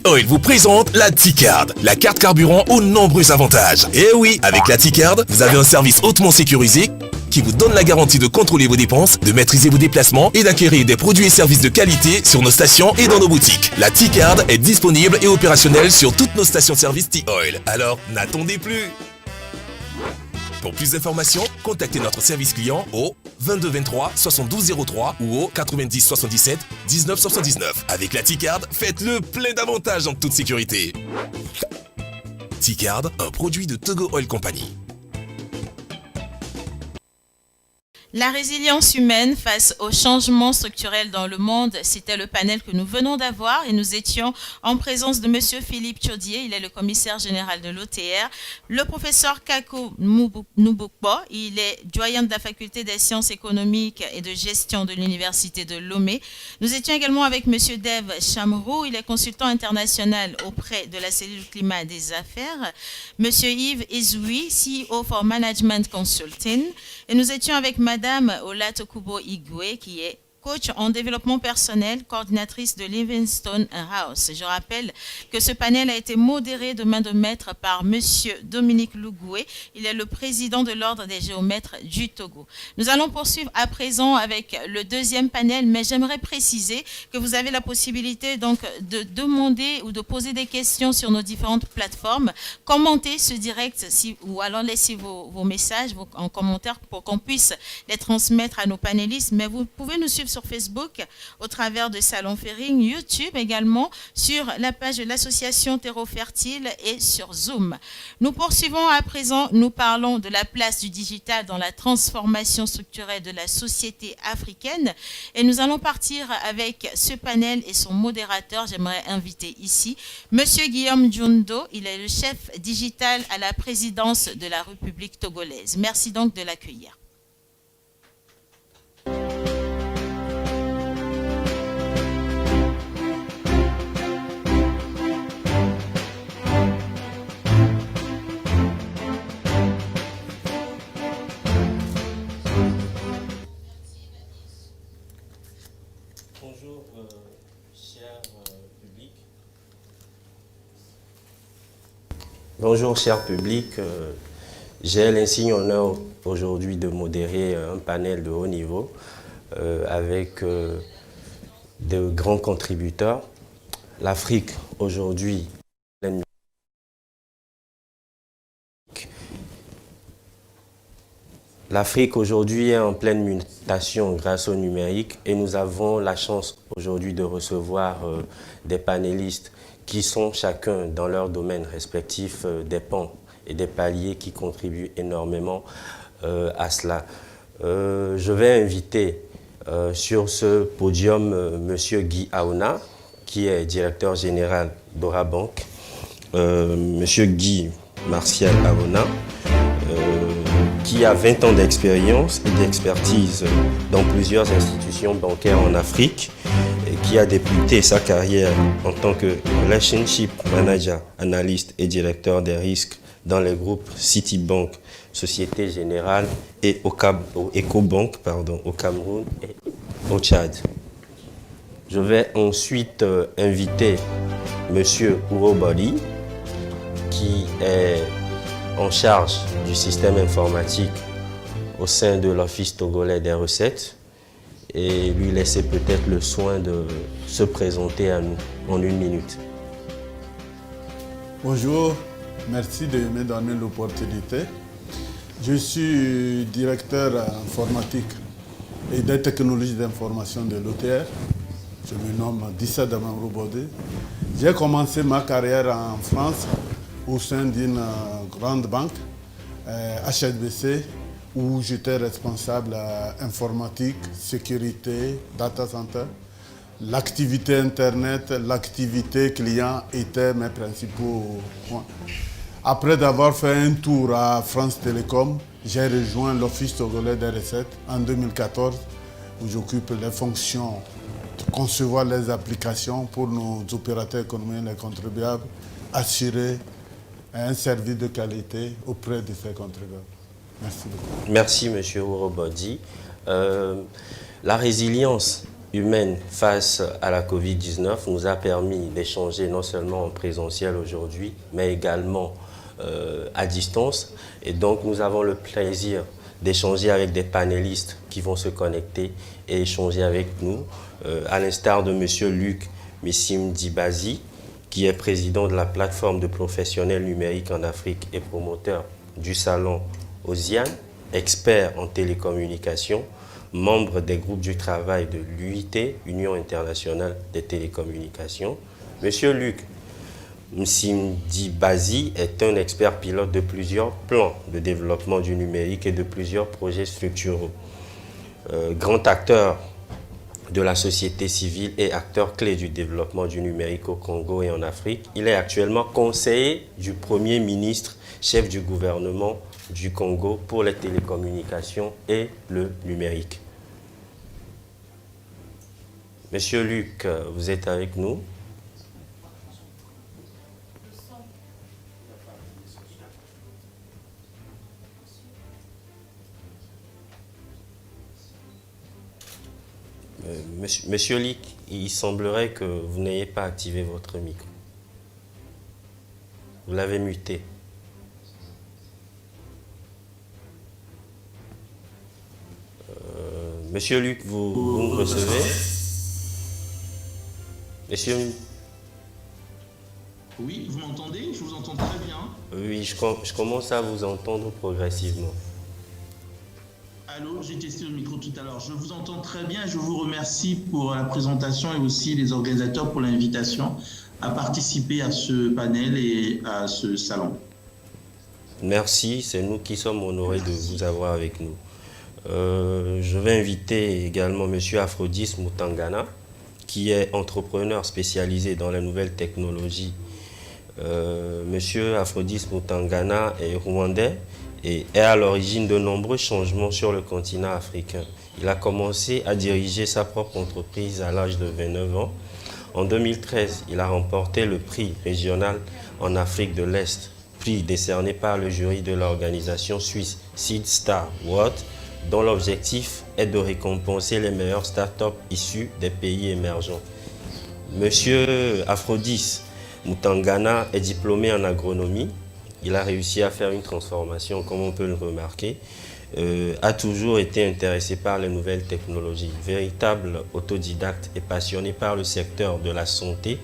T-Oil vous présente la T-Card, la carte carburant aux nombreux avantages. Et oui, avec la T-Card, vous avez un service hautement sécurisé qui vous donne la garantie de contrôler vos dépenses, de maîtriser vos déplacements et d'acquérir des produits et services de qualité sur nos stations et dans nos boutiques. La T-Card est disponible et opérationnelle sur toutes nos stations-service T-Oil. Alors, n'attendez plus! Pour plus d'informations, contactez notre service client au 22 23 72 03 ou au 90 77 19 79. Avec la T-Card, faites-le plein d'avantages en toute sécurité. T-Card, un produit de Togo Oil Company. La résilience humaine face aux changements structurels dans le monde, c'était le panel que nous venons d'avoir et nous étions en présence de Monsieur Philippe Chaudier, il est le commissaire général de l'OTR, le professeur Kako Nubukbo, il est doyen de la faculté des sciences économiques et de gestion de l'université de Lomé. Nous étions également avec Monsieur Dev Chamrou, il est consultant international auprès de la cellule climat des affaires, Monsieur Yves Ezoui, CEO for Management Consulting, et nous étions avec Madame Olatokubo Igwe, qui est coach en développement personnel, coordinatrice de Livingstone House. Je rappelle que ce panel a été modéré de main de maître par Monsieur Dominique Lougoué. Il est le président de l'Ordre des géomètres du Togo. Nous allons poursuivre à présent avec le deuxième panel, mais j'aimerais préciser que vous avez la possibilité donc de demander ou de poser des questions sur nos différentes plateformes. Commentez ce direct ou alors laissez vos messages en commentaire pour qu'on puisse les transmettre à nos panélistes, mais vous pouvez nous suivre sur Facebook au travers de Salon Ferring, YouTube également, sur la page de l'association Terreau Fertile et sur Zoom. Nous poursuivons à présent, nous parlons de la place du digital dans la transformation structurelle de la société africaine et nous allons partir avec ce panel et son modérateur. J'aimerais inviter ici Monsieur Guillaume Djundo, il est le chef digital à la présidence de la République togolaise. Merci donc de l'accueillir. Bonjour, cher public. Bonjour, cher public. J'ai l'insigne honneur aujourd'hui de modérer un panel de haut niveau avec de grands contributeurs. L'Afrique aujourd'hui est en pleine mutation grâce au numérique et nous avons la chance aujourd'hui de recevoir des panélistes qui sont chacun dans leur domaine respectif des pans et des paliers qui contribuent énormément à cela. Je vais inviter sur ce podium M. Guy Aouna, qui est directeur général d'Orabank, M. Guy Martial Aouna, qui a 20 ans d'expérience et d'expertise dans plusieurs institutions bancaires en Afrique et qui a débuté sa carrière en tant que Relationship Manager, analyste et directeur des risques dans les groupes Citibank, Société Générale et Ecobank au Cameroun et au Tchad. Je vais ensuite inviter M. Urobody, qui est en charge du système informatique au sein de l'Office togolais des recettes et lui laisser peut-être le soin de se présenter à nous en 1 minute. Bonjour, merci de me donner l'opportunité. Je suis directeur informatique et des technologies d'information de l'OTR. Je me nomme Dissa Damanroubodé. J'ai commencé ma carrière en France au sein d'une grande banque, HSBC, où j'étais responsable informatique, sécurité, data center. L'activité Internet, l'activité client étaient mes principaux points. Après avoir fait un tour à France Télécom, j'ai rejoint l'Office togolais des recettes en 2014, où j'occupe les fonctions de concevoir les applications pour nos opérateurs économiques et les contribuables, assurer un service de qualité auprès de ces contribuables. Merci beaucoup. Merci, M. Urobody. La résilience humaine face à la Covid-19 nous a permis d'échanger non seulement en présentiel aujourd'hui, mais également à distance. Et donc nous avons le plaisir d'échanger avec des panélistes qui vont se connecter et échanger avec nous, à l'instar de M. Luc Missim-Dibazi, qui est président de la plateforme de professionnels numériques en Afrique et promoteur du salon OSIAN, expert en télécommunications, membre des groupes du travail de l'UIT, Union internationale des télécommunications. Monsieur Luc Missim-Dibazi est un expert pilote de plusieurs plans de développement du numérique et de plusieurs projets structuraux. Grand acteur de la société civile et acteur clé du développement du numérique au Congo et en Afrique. Il est actuellement conseiller du Premier ministre, chef du gouvernement du Congo pour les télécommunications et le numérique. Monsieur Luc, vous êtes avec nous? Monsieur Luc, il semblerait que vous n'ayez pas activé votre micro. Vous l'avez muté. Monsieur Luc, vous me recevez? Monsieur... Oui, vous m'entendez? Je vous entends très bien. Oui, je commence à vous entendre progressivement. Allô, j'ai testé le micro tout à l'heure. Je vous entends très bien et je vous remercie pour la présentation et aussi les organisateurs pour l'invitation à participer à ce panel et à ce salon. Merci, c'est nous qui sommes honorés de vous avoir avec nous. Je vais inviter également M. Aphrodis Mutangana, qui est entrepreneur spécialisé dans les nouvelles technologies. M. Aphrodis Mutangana est rwandais et est à l'origine de nombreux changements sur le continent africain. Il a commencé à diriger sa propre entreprise à l'âge de 29 ans. En 2013, il a remporté le prix régional en Afrique de l'Est, prix décerné par le jury de l'organisation suisse Seed Star World, dont l'objectif est de récompenser les meilleures startups issues des pays émergents. Monsieur Aphrodis Mutangana est diplômé en agronomie. Il a réussi à faire une transformation, comme on peut le remarquer. A toujours été intéressé par les nouvelles technologies. Véritable autodidacte et passionné par le secteur de la santé,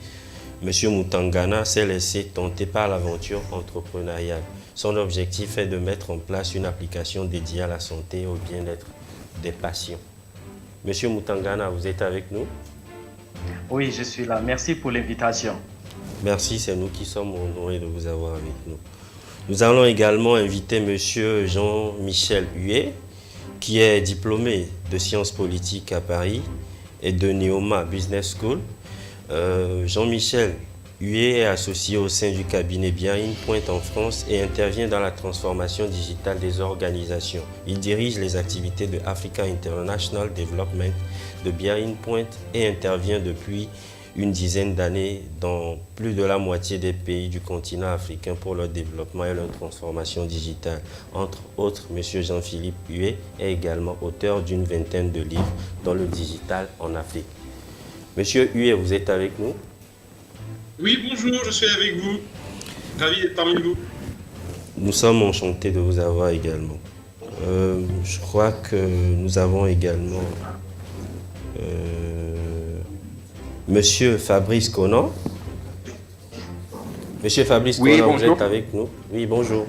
Monsieur Mutangana s'est laissé tenter par l'aventure entrepreneuriale. Son objectif est de mettre en place une application dédiée à la santé et au bien-être des patients. Monsieur Mutangana, vous êtes avec nous? Oui, je suis là. Merci pour l'invitation. Merci, c'est nous qui sommes honorés de vous avoir avec nous. Nous allons également inviter Monsieur Jean-Michel Huet, qui est diplômé de sciences politiques à Paris et de Neoma Business School. Jean-Michel Huet est associé au sein du cabinet Bearing Point en France et intervient dans la transformation digitale des organisations. Il dirige les activités de Africa International Development de Bearing Point et intervient depuis une dizaine d'années dans plus de la moitié des pays du continent africain pour leur développement et leur transformation digitale. Entre autres, M. Jean-Philippe Huet est également auteur d'une vingtaine de livres dans le digital en Afrique. Monsieur Huet, vous êtes avec nous? Oui, bonjour, je suis avec vous. Ravi d'être parmi vous. Nous sommes enchantés de vous avoir également. Je crois que nous avons également Monsieur Fabrice Conan. Monsieur Fabrice Oui, Conan, vous bonjour. êtes avec nous? Oui, bonjour.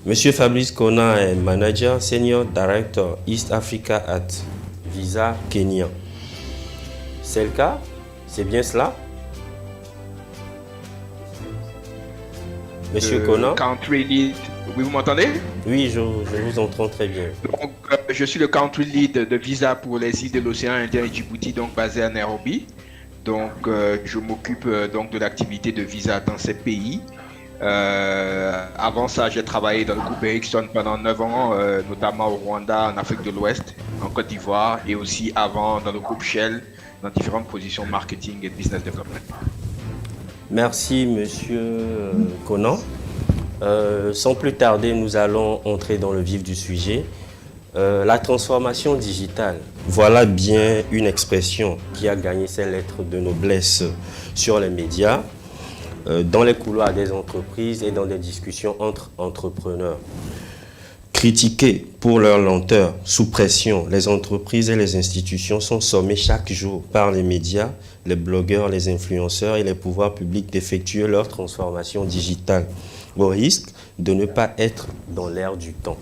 Monsieur Fabrice Conan est manager senior director East Africa at Visa Kenya. C'est le cas? C'est bien cela? Monsieur Conan? Country lead. Oui, vous m'entendez? Oui, je vous entends très bien. Donc, je suis le country lead de Visa pour les îles de l'océan Indien et Djibouti, donc basé à Nairobi. Donc, je m'occupe donc de l'activité de Visa dans ces pays. Avant ça, j'ai travaillé dans le groupe Ericsson pendant 9 ans, notamment au Rwanda, en Afrique de l'Ouest, en Côte d'Ivoire, et aussi avant dans le groupe Shell, dans différentes positions marketing et business development. Merci, monsieur Conan. Sans plus tarder, nous allons entrer dans le vif du sujet. La transformation digitale, voilà bien une expression qui a gagné ses lettres de noblesse sur les médias, dans les couloirs des entreprises et dans des discussions entre entrepreneurs. Critiquées pour leur lenteur, sous pression, les entreprises et les institutions sont sommées chaque jour par les médias, les blogueurs, les influenceurs et les pouvoirs publics d'effectuer leur transformation digitale, au risque de ne pas être dans l'air du temps.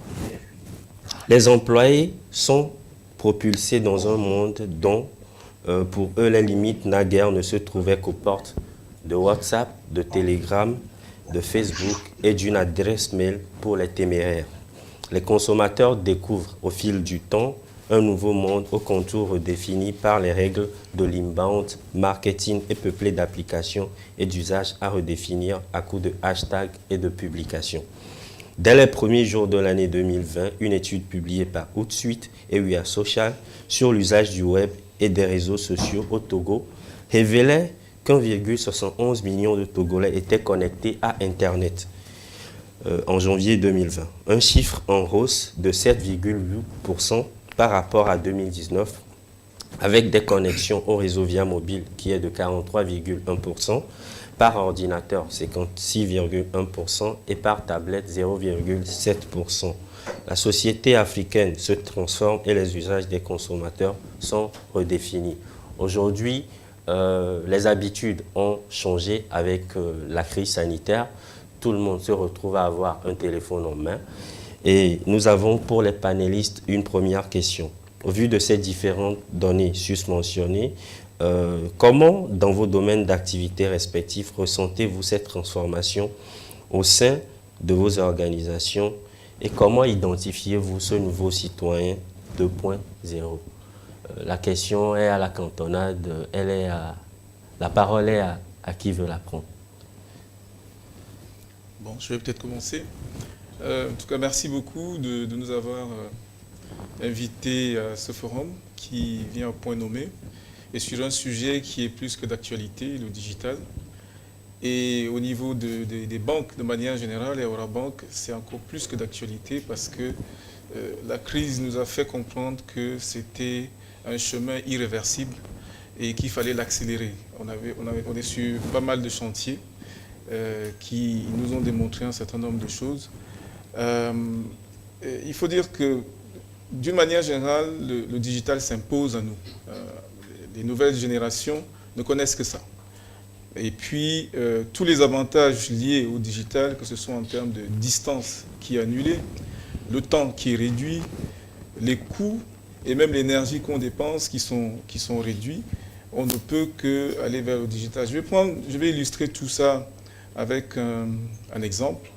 Les employés sont propulsés dans un monde dont, pour eux, les limites naguère ne se trouvaient qu'aux portes de WhatsApp, de Telegram, de Facebook et d'une adresse mail pour les téméraires. Les consommateurs découvrent au fil du temps un nouveau monde aux contours redéfinis par les règles de l'inbound marketing et peuplé d'applications et d'usages à redéfinir à coup de hashtags et de publications. Dès les premiers jours de l'année 2020, une étude publiée par Outsuite et We Are Social sur l'usage du web et des réseaux sociaux au Togo révélait qu'1,71 million de Togolais étaient connectés à Internet en janvier 2020. Un chiffre en hausse de 7,8% par rapport à 2019, avec des connexions au réseau via mobile qui est de 43,1%, par ordinateur 56,1% et par tablette 0,7%. La société africaine se transforme et les usages des consommateurs sont redéfinis. Aujourd'hui, les habitudes ont changé avec la crise sanitaire. Tout le monde se retrouve à avoir un téléphone en main. Et nous avons pour les panélistes une première question. Au vu de ces différentes données susmentionnées, comment, dans vos domaines d'activité respectifs, ressentez-vous cette transformation au sein de vos organisations et comment identifiez-vous ce nouveau citoyen 2.0 ? La question est à la cantonade, la parole est à qui veut la prendre. Bon, je vais peut-être commencer. En tout cas, merci beaucoup de nous avoir invités à ce forum qui vient au point nommé et sur un sujet qui est plus que d'actualité, le digital. Et au niveau des banques, de manière générale, et Orabank, c'est encore plus que d'actualité parce que la crise nous a fait comprendre que c'était un chemin irréversible et qu'il fallait l'accélérer. On est sur pas mal de chantiers qui nous ont démontré un certain nombre de choses. Il faut dire que, d'une manière générale, le digital s'impose à nous. Les nouvelles générations ne connaissent que ça. Et puis, tous les avantages liés au digital, que ce soit en termes de distance qui est annulée, le temps qui est réduit, les coûts et même l'énergie qu'on dépense qui sont réduits, on ne peut qu'aller vers le digital. Je vais illustrer tout ça avec un exemple.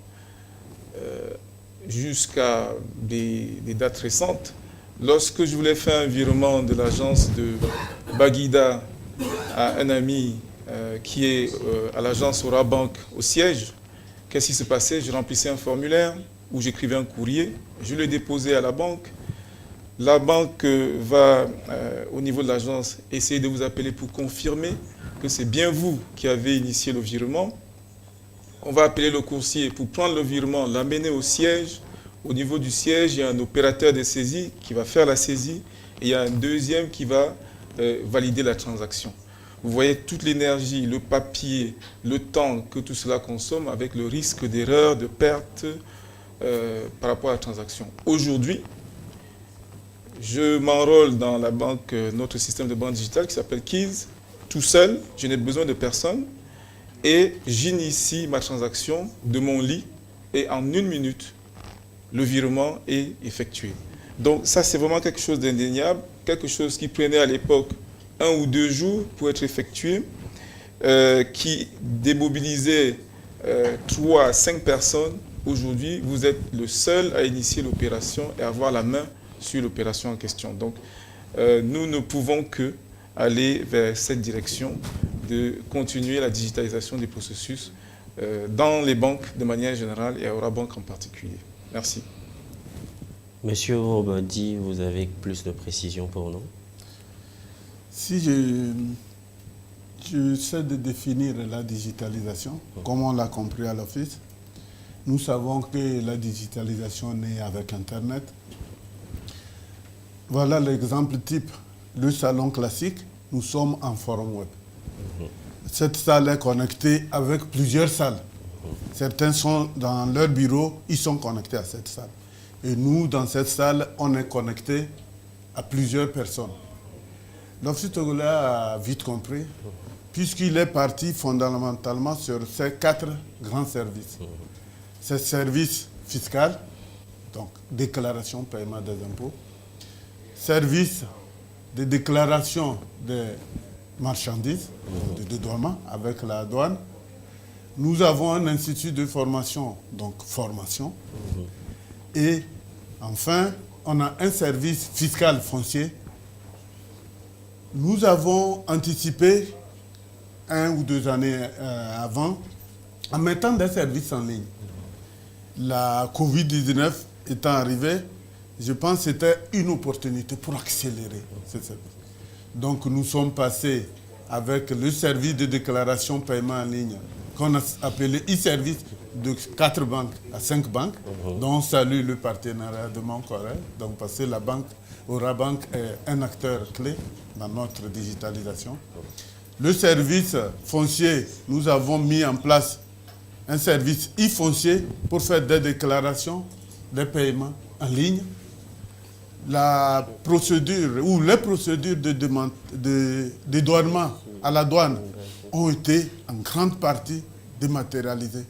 Jusqu'à des dates récentes, lorsque je voulais faire un virement de l'agence de Baguida à un ami qui est à l'agence Orabank au siège, qu'est-ce qui se passait? Je remplissais un formulaire où j'écrivais un courrier, je le déposais à la banque. La banque va, au niveau de l'agence, essayer de vous appeler pour confirmer que c'est bien vous qui avez initié le virement. On va appeler le coursier pour prendre le virement, l'amener au siège. Au niveau du siège, il y a un opérateur de saisie qui va faire la saisie et il y a un deuxième qui va valider la transaction. Vous voyez toute l'énergie, le papier, le temps que tout cela consomme avec le risque d'erreur, de perte par rapport à la transaction. Aujourd'hui, je m'enrôle dans la banque, notre système de banque digitale qui s'appelle Keys, tout seul, je n'ai besoin de personne. Et j'initie ma transaction de mon lit et en 1 minute, le virement est effectué. Donc ça, c'est vraiment quelque chose d'indéniable, quelque chose qui prenait à l'époque 1 ou 2 jours pour être effectué, qui démobilisait 3 à 5 personnes. Aujourd'hui, vous êtes le seul à initier l'opération et avoir la main sur l'opération en question. Donc nous ne pouvons que aller vers cette direction de continuer la digitalisation des processus dans les banques de manière générale et à Orabank en particulier. Merci. Monsieur Robadi, vous avez plus de précision pour nous? Si je sais de définir la digitalisation, comme on l'a compris à l'Office, nous savons que la digitalisation naît avec Internet. Voilà l'exemple type. Le salon classique, nous sommes en forum web. Cette salle est connectée avec plusieurs salles. Certains sont dans leur bureau, ils sont connectés à cette salle. Et nous, dans cette salle, on est connectés à plusieurs personnes. L'Office togolais a vite compris, puisqu'il est parti fondamentalement sur ces 4 grands services. Ces services fiscaux, donc déclaration, paiement des impôts, service de déclaration des marchandises, de dédouanement avec la douane. Nous avons un institut de formation, donc formation. Et enfin, on a un service fiscal foncier. Nous avons anticipé 1 ou 2 années avant en mettant des services en ligne. La Covid-19 étant arrivée, je pense que c'était une opportunité pour accélérer ce service. Donc nous sommes passés avec le service de déclaration paiement en ligne qu'on a appelé e-service de 4 banques à 5 banques, dont on salue le partenariat de Moncorel. Donc parce que la banque Orabank est un acteur clé dans notre digitalisation. Le service foncier, nous avons mis en place un service e-foncier pour faire des déclarations, des paiements en ligne. La procédure ou les procédures de dédouanement à la douane ont été en grande partie dématérialisées.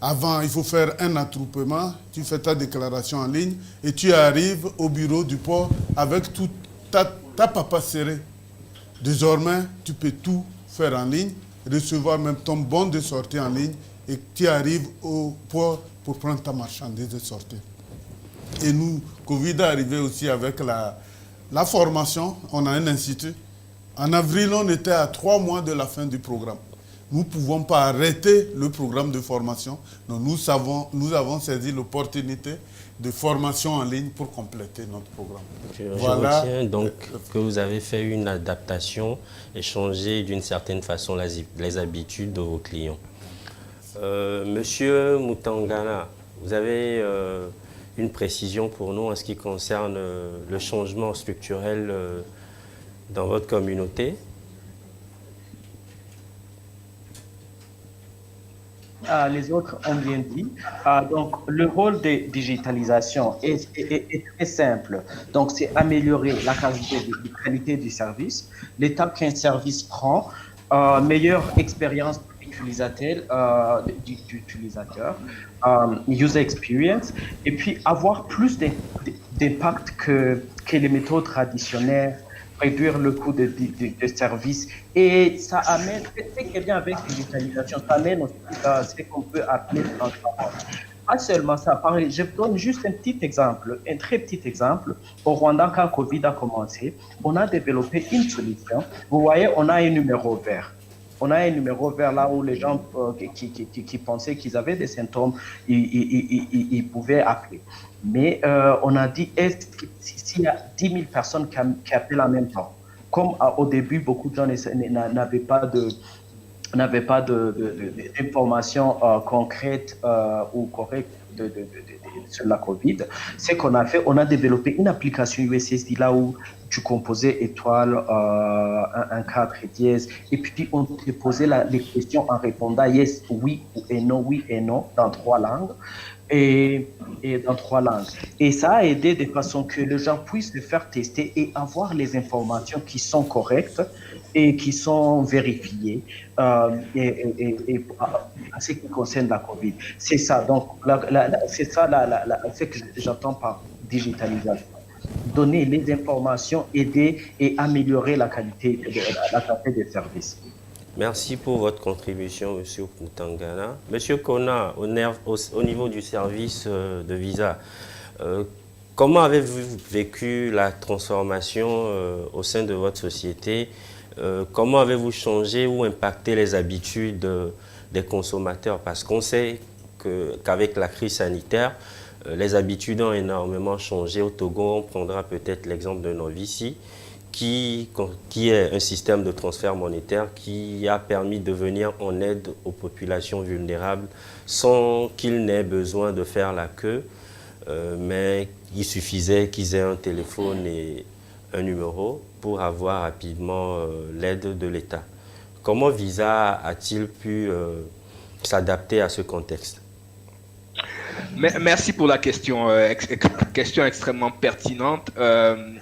Avant, il faut faire un attroupement, tu fais ta déclaration en ligne et tu arrives au bureau du port avec toute ta papasserie. Désormais, tu peux tout faire en ligne, recevoir même ton bon de sortie en ligne et tu arrives au port pour prendre ta marchandise et sortir. Et nous, Covid est arrivé aussi avec la formation. On a un institut. En avril, on était à 3 mois de la fin du programme. Nous ne pouvons pas arrêter le programme de formation. Donc nous avons saisi l'opportunité de formation en ligne pour compléter notre programme. Je retiens donc que vous avez fait une adaptation et changé d'une certaine façon les habitudes de vos clients. Monsieur Mutangana, vous avez une précision pour nous en ce qui concerne le changement structurel dans votre communauté? Les autres ont bien dit. Donc, le rôle de digitalisation est très simple. Donc, c'est améliorer la qualité du service, l'étape qu'un service prend, meilleure expérience d'utilisateur, user experience, et puis avoir plus d'impact que les méthodes traditionnelles, réduire le coût de service. Et ça amène, ce qui est bien avec la digitalisation, ça amène aussi ce qu'on peut appeler transparence. Pas seulement ça, je donne juste un petit exemple, un très petit exemple. Au Rwanda, quand Covid a commencé, on a développé une solution. Vous voyez, on a un numéro vert. On a un numéro vert là où les gens qui pensaient qu'ils avaient des symptômes, ils pouvaient appeler. Mais on a dit, s'il y a 10 000 personnes qui appellent en même temps, comme au début, beaucoup de gens n'avaient pas d'informations concrètes ou correctes sur la Covid, c'est qu'on a fait, on a développé une application USSD là où tu composais étoile, un 4 et dièse, et puis on te posait les questions en répondant yes, oui et non, dans 3 langues. Et dans 3 langues. Et ça a aidé de façon que les gens puissent le faire tester et avoir les informations qui sont correctes et qui sont vérifiées et en ce qui concerne la COVID. C'est ça, donc c'est ça ce que j'entends par digitalisation. Donner les informations, aider et améliorer la qualité des services. Merci pour votre contribution, M. Mutangana. M. Kona, au niveau du service de visa, comment avez-vous vécu la transformation au sein de votre société? Comment avez-vous changé ou impacté les habitudes des consommateurs? Parce qu'on sait qu'avec la crise sanitaire, les habitudes ont énormément changé. Au Togo, on prendra peut-être l'exemple de Novici, qui est un système de transfert monétaire qui a permis de venir en aide aux populations vulnérables sans qu'il n'ait besoin de faire la queue, mais il suffisait qu'ils aient un téléphone et un numéro pour avoir rapidement l'aide de l'État. Comment Visa a-t-il pu s'adapter à ce contexte? Merci pour la question, question extrêmement pertinente.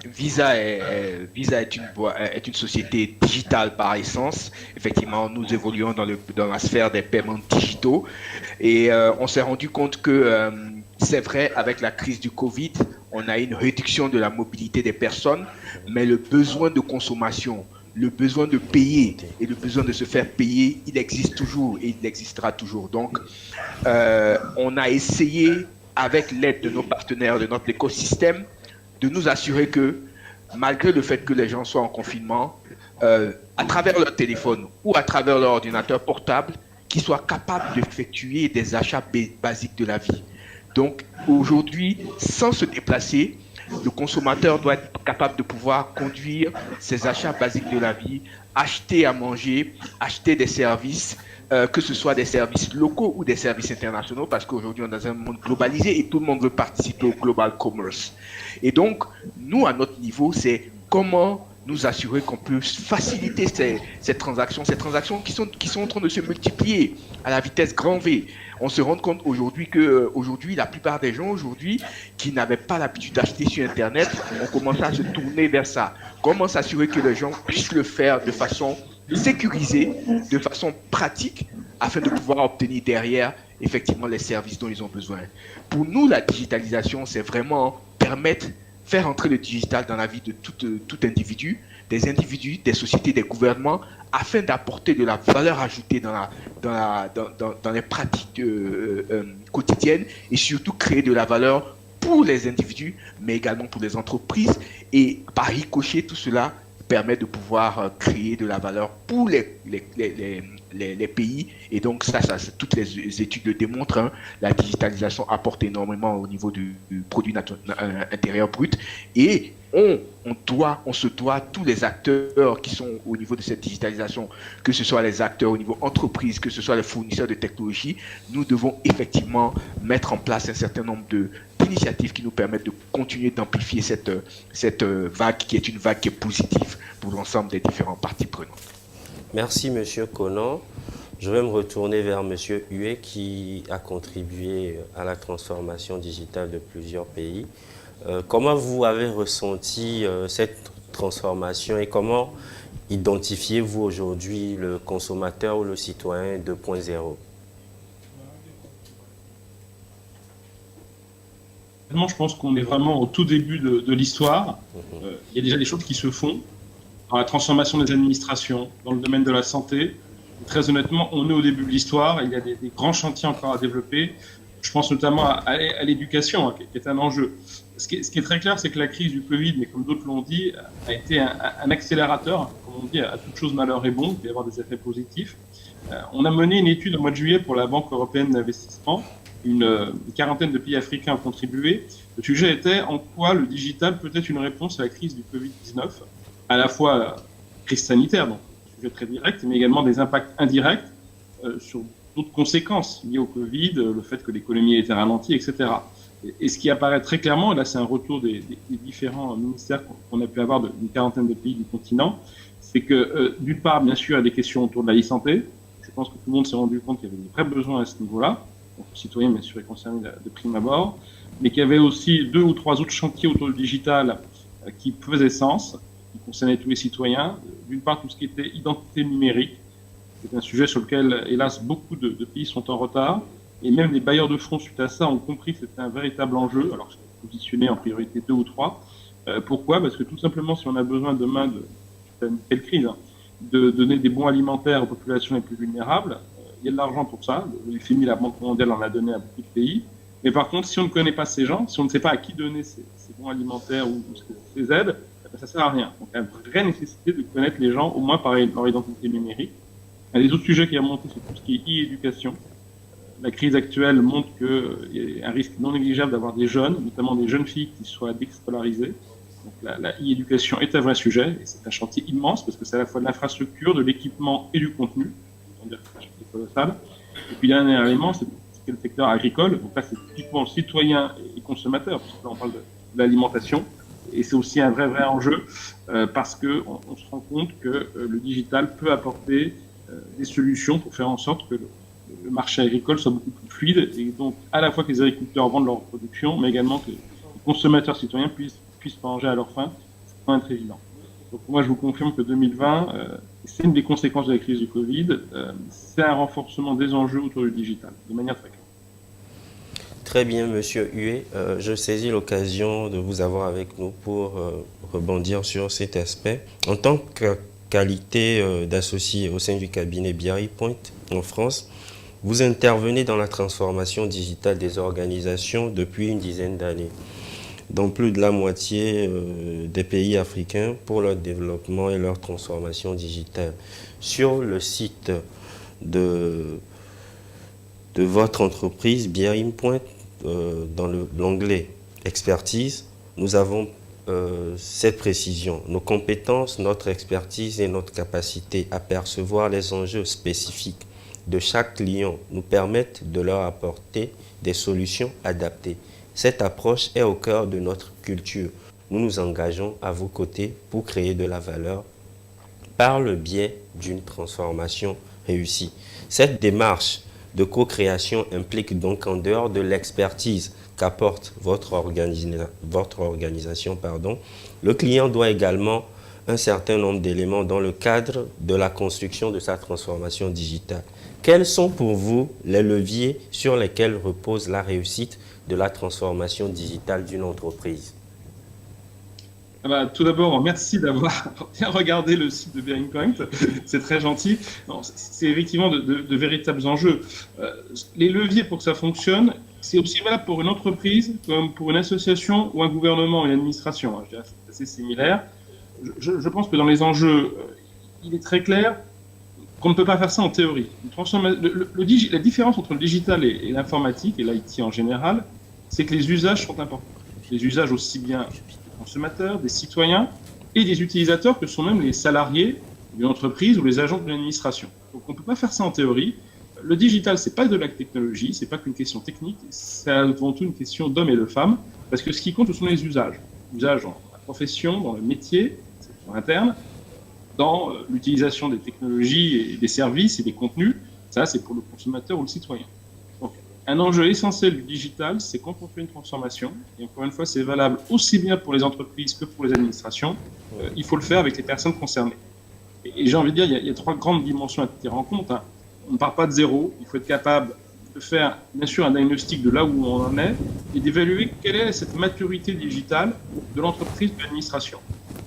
Visa est une société digitale par essence. Effectivement, nous évoluons dans la sphère des paiements digitaux et on s'est rendu compte que c'est vrai, avec la crise du Covid, on a une réduction de la mobilité des personnes, mais le besoin de consommation, le besoin de payer et le besoin de se faire payer, il existe toujours et il existera toujours. Donc, on a essayé, avec l'aide de nos partenaires, de notre écosystème, de nous assurer que, malgré le fait que les gens soient en confinement, à travers leur téléphone ou à travers leur ordinateur portable, qu'ils soient capables d'effectuer des achats basiques de la vie. Donc, aujourd'hui, sans se déplacer, le consommateur doit être capable de pouvoir conduire ses achats basiques de la vie, acheter à manger, acheter des services, que ce soit des services locaux ou des services internationaux, parce qu'aujourd'hui, on est dans un monde globalisé et tout le monde veut participer au global commerce. Et donc, nous, à notre niveau, c'est comment nous assurer qu'on peut faciliter ces transactions qui sont en train de se multiplier à la vitesse grand V. On se rend compte aujourd'hui que la plupart des gens aujourd'hui qui n'avaient pas l'habitude d'acheter sur Internet ont commencé à se tourner vers ça. Comment s'assurer que les gens puissent le faire de façon sécurisée, de façon pratique, afin de pouvoir obtenir derrière effectivement les services dont ils ont besoin. Pour nous, la digitalisation, c'est vraiment faire entrer le digital dans la vie de tout individu, des sociétés, des gouvernements, afin d'apporter de la valeur ajoutée dans les pratiques quotidiennes et surtout créer de la valeur pour les individus, mais également pour les entreprises. Et par ricochet, tout cela permet de pouvoir créer de la valeur pour les pays. Et donc, toutes les études le démontrent. Hein, la digitalisation apporte énormément au niveau du produit intérieur brut. Et on se doit, tous les acteurs qui sont au niveau de cette digitalisation, que ce soit les acteurs au niveau entreprise, que ce soit les fournisseurs de technologie, nous devons effectivement mettre en place un certain nombre d'initiatives qui nous permettent de continuer d'amplifier cette vague qui est une vague qui est positive pour l'ensemble des différentes parties prenantes. Merci Monsieur Conan. Je vais me retourner vers Monsieur Huet qui a contribué à la transformation digitale de plusieurs pays. Comment vous avez ressenti cette transformation et comment identifiez-vous aujourd'hui le consommateur ou le citoyen 2.0? Je pense qu'on est vraiment au tout début de l'histoire. Il y a déjà des choses qui se font dans la transformation des administrations, dans le domaine de la santé. Très honnêtement, on est au début de l'histoire. Il y a des grands chantiers encore à développer. Je pense notamment à l'éducation, qui est un enjeu. Ce qui est très clair, c'est que la crise du Covid, mais comme d'autres l'ont dit, a été un accélérateur, comme on dit, à toute chose malheur est bon, il peut y avoir des effets positifs. On a mené une étude au mois de juillet pour la Banque européenne d'investissement. Une quarantaine de pays africains ont contribué. Le sujet était en quoi le digital peut être une réponse à la crise du Covid-19, à la fois crise sanitaire, donc un sujet très direct, mais également des impacts indirects sur d'autres conséquences liées au Covid, le fait que l'économie a été ralentie, etc. Et ce qui apparaît très clairement, et là c'est un retour des différents ministères qu'on a pu avoir d'une quarantaine de pays du continent, c'est que d'une part, bien sûr, il y a des questions autour de la e-santé. Je pense que tout le monde s'est rendu compte qu'il y avait des vrais besoins à ce niveau-là. Donc, le citoyen, bien sûr, est concerné de prime abord, mais qu'il y avait aussi 2 ou 3 autres chantiers autour du digital qui faisaient sens, qui concernaient tous les citoyens. D'une part, tout ce qui était identité numérique. C'est un sujet sur lequel, hélas, beaucoup de pays sont en retard. Et même les bailleurs de fonds, suite à ça, ont compris que c'était un véritable enjeu. Alors, c'est positionné en priorité 2 ou 3. Pourquoi? Parce que tout simplement, si on a besoin demain d'une telle crise, de donner des bons alimentaires aux populations les plus vulnérables, il y a de l'argent pour ça. Le FMI, la Banque mondiale en a donné à beaucoup de pays. Mais par contre, si on ne connaît pas ces gens, si on ne sait pas à qui donner ces bons alimentaires ou ces aides, ça ne sert à rien. Donc, il y a une vraie nécessité de connaître les gens, au moins par leur identité numérique. Il y a des autres sujets qui ont monté, c'est tout ce qui est e-éducation. La crise actuelle montre qu'il y a un risque non négligeable d'avoir des jeunes, notamment des jeunes filles qui soient déscolarisées. Donc la e-éducation est un vrai sujet, et c'est un chantier immense, parce que c'est à la fois de l'infrastructure, de l'équipement et du contenu. On dire que c'est un chantier colossal. Et puis, dernier élément, c'est le secteur agricole. Donc là, c'est typiquement citoyen et consommateur, parce que là, on parle de l'alimentation. Et c'est aussi un vrai enjeu parce qu'on on se rend compte que le digital peut apporter des solutions pour faire en sorte que le marché agricole soit beaucoup plus fluide et donc à la fois que les agriculteurs vendent leur production, mais également que les consommateurs citoyens puissent manger à leur faim. C'est pas très évident. Donc moi, je vous confirme que 2020, c'est une des conséquences de la crise du Covid, c'est un renforcement des enjeux autour du digital, de manière très claire. Très bien, Monsieur Huet. Je saisis l'occasion de vous avoir avec nous pour rebondir sur cet aspect. En tant que qualité d'associé au sein du cabinet BRI Point en France, vous intervenez dans la transformation digitale des organisations depuis une dizaine d'années, dans plus de la moitié des pays africains pour leur développement et leur transformation digitale. Sur le site de votre entreprise, BRI Point, dans l'onglet expertise, nous avons cette précision. Nos compétences, notre expertise et notre capacité à percevoir les enjeux spécifiques de chaque client nous permettent de leur apporter des solutions adaptées. Cette approche est au cœur de notre culture. Nous nous engageons à vos côtés pour créer de la valeur par le biais d'une transformation réussie. Cette démarche de co-création implique donc, en dehors de l'expertise qu'apporte votre organisation, le client doit également un certain nombre d'éléments dans le cadre de la construction de sa transformation digitale. Quels sont pour vous les leviers sur lesquels repose la réussite de la transformation digitale d'une entreprise? Tout d'abord, merci d'avoir bien regardé le site de BRI Point, c'est très gentil. C'est effectivement de véritables enjeux. Les leviers pour que ça fonctionne, c'est aussi valable pour une entreprise comme pour une association ou un gouvernement, une administration. Je dirais que c'est assez similaire. Je pense que dans les enjeux, il est très clair qu'on ne peut pas faire ça en théorie. La différence entre le digital et l'informatique, et l'IT en général, c'est que les usages sont importants. Les usages aussi bien des consommateurs, des citoyens et des utilisateurs que sont même les salariés d'une entreprise ou les agents de l'administration. Donc on ne peut pas faire ça en théorie. Le digital, c'est pas de la technologie, c'est pas qu'une question technique, c'est avant tout une question d'hommes et de femmes, parce que ce qui compte, ce sont les usages. Usages dans la profession, dans le métier, c'est interne, dans l'utilisation des technologies et des services et des contenus, ça c'est pour le consommateur ou le citoyen. Donc un enjeu essentiel du digital, c'est quand on fait une transformation, et encore une fois c'est valable aussi bien pour les entreprises que pour les administrations, il faut le faire avec les personnes concernées. Et j'ai envie de dire, il y a trois grandes dimensions à tenir en compte. On ne part pas de zéro, il faut être capable de faire bien sûr un diagnostic de là où on en est et d'évaluer quelle est cette maturité digitale de l'entreprise, de l'administration.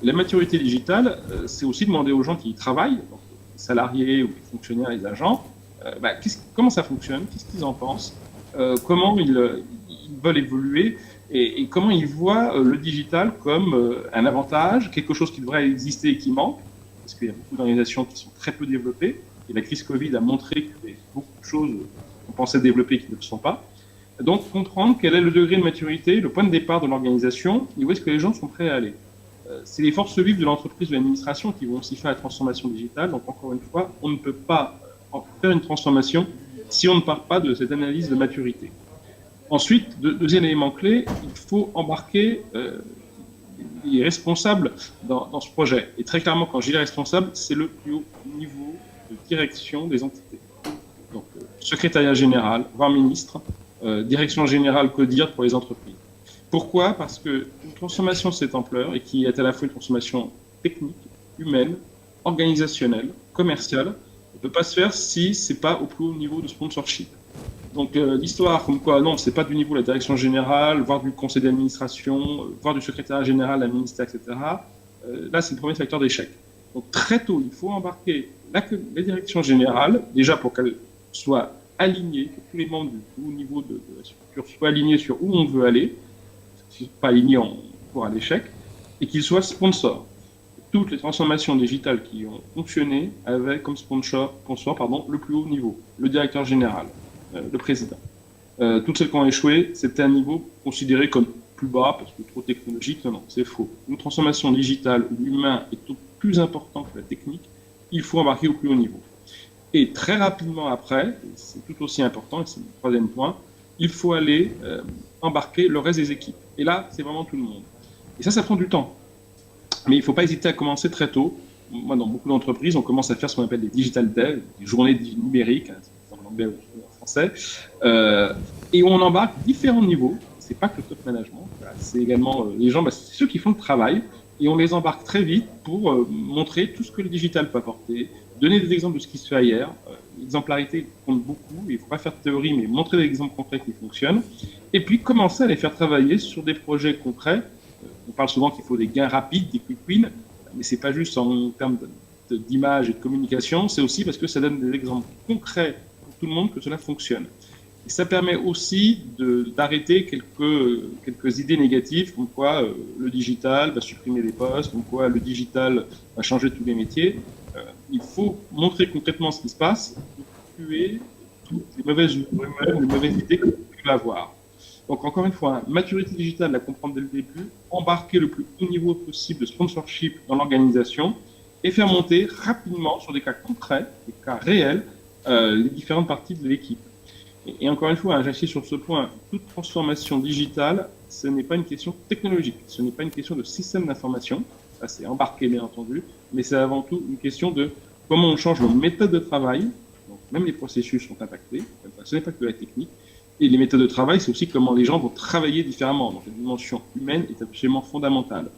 La maturité digitale, c'est aussi demander aux gens qui y travaillent, donc les salariés ou les fonctionnaires, les agents, comment ça fonctionne, qu'est-ce qu'ils en pensent, comment ils veulent évoluer et comment ils voient le digital comme un avantage, quelque chose qui devrait exister et qui manque, parce qu'il y a beaucoup d'organisations qui sont très peu développées, et la crise Covid a montré qu'il y a beaucoup de choses qu'on pensait développer qui ne le sont pas. Donc comprendre quel est le degré de maturité, le point de départ de l'organisation, et où est-ce que les gens sont prêts à aller. C'est les forces vives de l'entreprise ou de l'administration qui vont aussi faire la transformation digitale. Donc encore une fois, on ne peut pas faire une transformation si on ne part pas de cette analyse de maturité. Ensuite, deuxième élément clé, il faut embarquer les responsables dans ce projet. Et très clairement, quand je dis les responsables, c'est le plus haut niveau de direction des entités. Donc, secrétariat général, voire ministre, direction générale CODIR pour les entreprises. Pourquoi? Parce qu'une transformation de cette ampleur, et qui est à la fois une transformation technique, humaine, organisationnelle, commerciale, ne peut pas se faire si ce n'est pas au plus haut niveau de sponsorship. Donc l'histoire comme quoi, non, ce n'est pas du niveau de la direction générale, voire du conseil d'administration, voire du secrétariat général, la ministère, etc. Là, c'est le premier facteur d'échec. Donc très tôt, il faut embarquer la direction générale, déjà pour qu'elle soit alignée, que tous les membres du haut niveau de la structure soient alignés sur où on veut aller, si pas alignés pour un échec, et qu'ils soient sponsors. Toutes les transformations digitales qui ont fonctionné avaient comme sponsor le plus haut niveau, le directeur général, le président. Toutes celles qui ont échoué, c'était un niveau considéré comme plus bas, parce que trop technologique. Non, c'est faux. Une transformation digitale où l'humain est tout plus important que la technique, il faut embarquer au plus haut niveau. Et très rapidement après, c'est tout aussi important, et c'est le troisième point, il faut aller embarquer le reste des équipes. Et là, c'est vraiment tout le monde. Et ça prend du temps. Mais il ne faut pas hésiter à commencer très tôt. Moi, dans beaucoup d'entreprises, on commence à faire ce qu'on appelle des digital days, des journées numériques, hein, en anglais ou en français, et où on embarque différents niveaux. C'est pas que le top management, voilà, c'est également les gens, c'est ceux qui font le travail, et on les embarque très vite pour montrer tout ce que le digital peut apporter, donner des exemples de ce qui se fait ailleurs. L'exemplarité compte beaucoup, il ne faut pas faire de théorie, mais montrer des exemples concrets qui fonctionnent, et puis commencer à les faire travailler sur des projets concrets. On parle souvent qu'il faut des gains rapides, des quick wins, mais c'est pas juste en termes d'image et de communication, c'est aussi parce que ça donne des exemples concrets pour tout le monde que cela fonctionne. Et ça permet aussi d'arrêter quelques idées négatives, comme quoi le digital va supprimer des postes, comme quoi le digital va changer tous les métiers. Il faut montrer concrètement ce qui se passe pour tuer toutes les mauvaises rumeurs, les mauvaises idées que vous pouvez avoir. Donc encore une fois, maturité digitale, la comprendre dès le début, embarquer le plus haut niveau possible de sponsorship dans l'organisation et faire monter rapidement sur des cas concrets, des cas réels, les différentes parties de l'équipe. Et encore une fois, j'insiste sur ce point, toute transformation digitale, ce n'est pas une question technologique, ce n'est pas une question de système d'information, ça c'est embarqué bien entendu, mais c'est avant tout une question de comment on change nos méthodes de travail, donc même les processus sont impactés, ce n'est pas que la technique, et les méthodes de travail, c'est aussi comment les gens vont travailler différemment. Donc la dimension humaine est absolument fondamentale.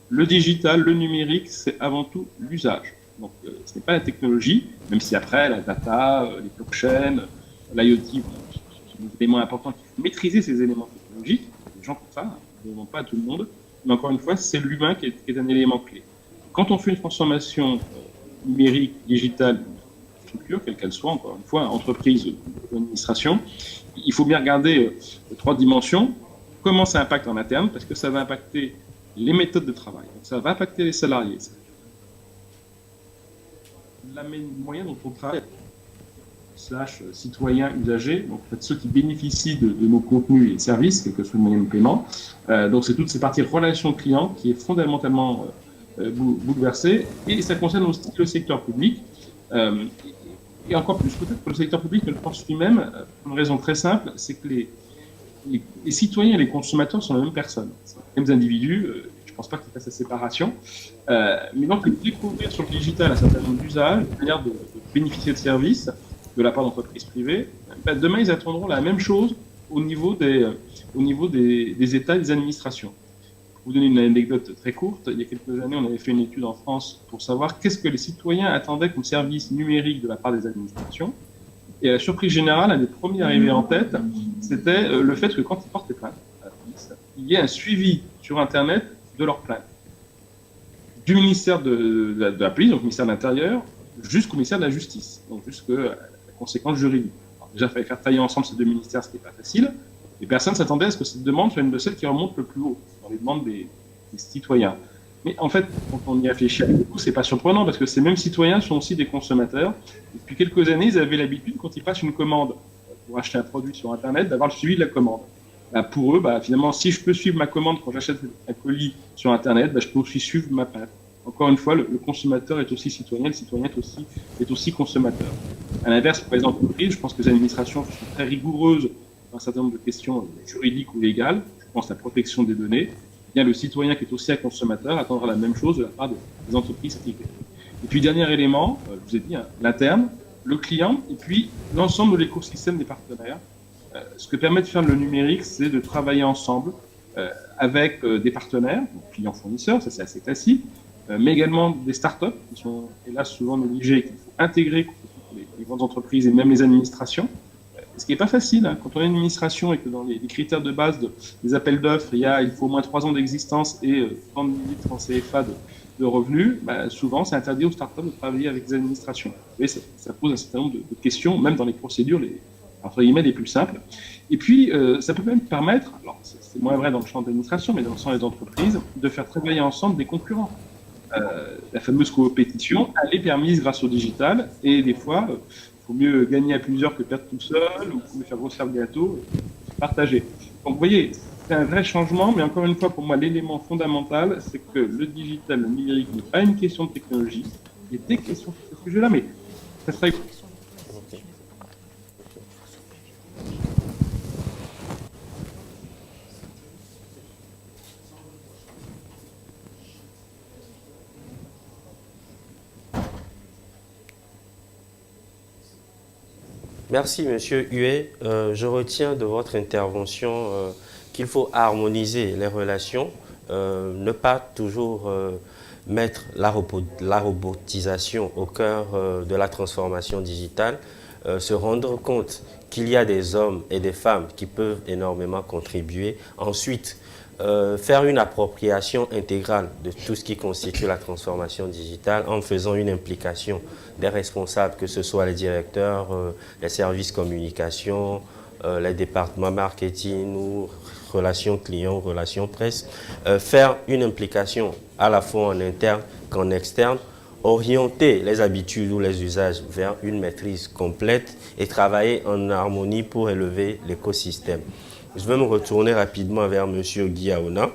Le digital, le numérique, c'est avant tout l'usage. Donc ce n'est pas la technologie, même si après la data, les blockchains, l'IoT sont des éléments importants. Il faut maîtriser ces éléments technologiques. Les gens font ça, ne demandent pas à tout le monde. Mais encore une fois, c'est l'humain qui est un élément clé. Quand on fait une transformation numérique, digitale, structure, quelle qu'elle soit, encore une fois, entreprise ou administration, il faut bien regarder trois dimensions. Comment ça impacte en interne, parce que ça va impacter les méthodes de travail. Donc ça va impacter les salariés. La moyen dont on travaille, / citoyens usagers, donc en fait, ceux qui bénéficient de nos contenus et services, quel que soit le moyen de paiement. Donc c'est toutes ces parties relation client qui est fondamentalement bouleversée, et ça concerne aussi le secteur public. Et encore plus peut-être que le secteur public ne le pense lui-même, pour une raison très simple, c'est que les citoyens et les consommateurs sont les mêmes personnes, les mêmes individus. Je ne pense pas qu'il fasse la séparation. Mais donc, découvrir sur le digital un certain nombre d'usages, une manière de bénéficier de services de la part d'entreprises privées, demain, ils attendront la même chose au niveau des États et des administrations. Pour vous donner une anecdote très courte, il y a quelques années, on avait fait une étude en France pour savoir qu'est-ce que les citoyens attendaient comme service numérique de la part des administrations. Et à la surprise générale, un des premiers arrivés en tête, c'était le fait que quand ils portent des plaintes à la police, il y ait un suivi sur Internet de leurs plaintes. Du ministère de la police, donc ministère de l'Intérieur, jusqu'au ministère de la Justice, donc jusqu'à la conséquence juridique. Alors déjà, il fallait faire travailler ensemble ces deux ministères, ce qui n'est pas facile. Et personne ne s'attendait à ce que cette demande soit une de celles qui remonte le plus haut dans les demandes des citoyens. Mais en fait, quand on y réfléchit beaucoup, c'est pas surprenant parce que ces mêmes citoyens sont aussi des consommateurs. Et depuis quelques années, ils avaient l'habitude, quand ils passent une commande pour acheter un produit sur Internet, d'avoir le suivi de la commande. Pour eux, finalement, si je peux suivre ma commande quand j'achète un colis sur Internet, je peux aussi suivre ma plainte. Encore une fois, le consommateur est aussi citoyen, le citoyen est aussi consommateur. À l'inverse, pour les entreprises, je pense que les administrations sont très rigoureuses dans un certain nombre de questions juridiques ou légales. Je pense à la protection des données. Bien, le citoyen qui est aussi un consommateur attendra la même chose de la part des entreprises privées. Et puis, dernier élément, je vous ai dit, l'interne, le client, et puis l'ensemble de l'écosystème des partenaires. Ce que permet de faire le numérique, c'est de travailler ensemble avec des partenaires, donc clients-fournisseurs, ça c'est assez classique, mais également des startups qui sont hélas souvent négligées et qu'il faut intégrer les grandes entreprises et même les administrations. Ce qui n'est pas facile, hein. Quand on est une administration et que dans les critères de base des appels d'offres, il faut au moins 3 ans d'existence et 30 000 francs CFA de revenus, souvent c'est interdit aux startups de travailler avec des administrations. Et ça pose un certain nombre de questions, même dans les procédures entre guillemets les plus simples. Et puis ça peut même permettre, alors c'est moins vrai dans le champ de l'administration, mais dans le champ des entreprises, de faire travailler ensemble des concurrents. La fameuse compétition, elle est permise grâce au digital, et des fois, il vaut mieux gagner à plusieurs que perdre tout seul, ou vous pouvez faire grossir le gâteau, partager. Donc vous voyez, c'est un vrai changement, mais encore une fois, pour moi, l'élément fondamental, c'est que le digital, le numérique n'est pas une question de technologie, il y a des questions sur ce sujet-là, mais ça serait... Merci, Monsieur Huet. Je retiens de votre intervention qu'il faut harmoniser les relations, ne pas toujours mettre la robotisation au cœur de la transformation digitale, se rendre compte qu'il y a des hommes et des femmes qui peuvent énormément contribuer. Ensuite, faire une appropriation intégrale de tout ce qui constitue la transformation digitale en faisant une implication des responsables, que ce soit les directeurs, les services communication, les départements marketing ou relations clients, relations presse. Faire une implication à la fois en interne qu'en externe, orienter les habitudes ou les usages vers une maîtrise complète et travailler en harmonie pour élever l'écosystème. Je vais me retourner rapidement vers M. Guy Aona.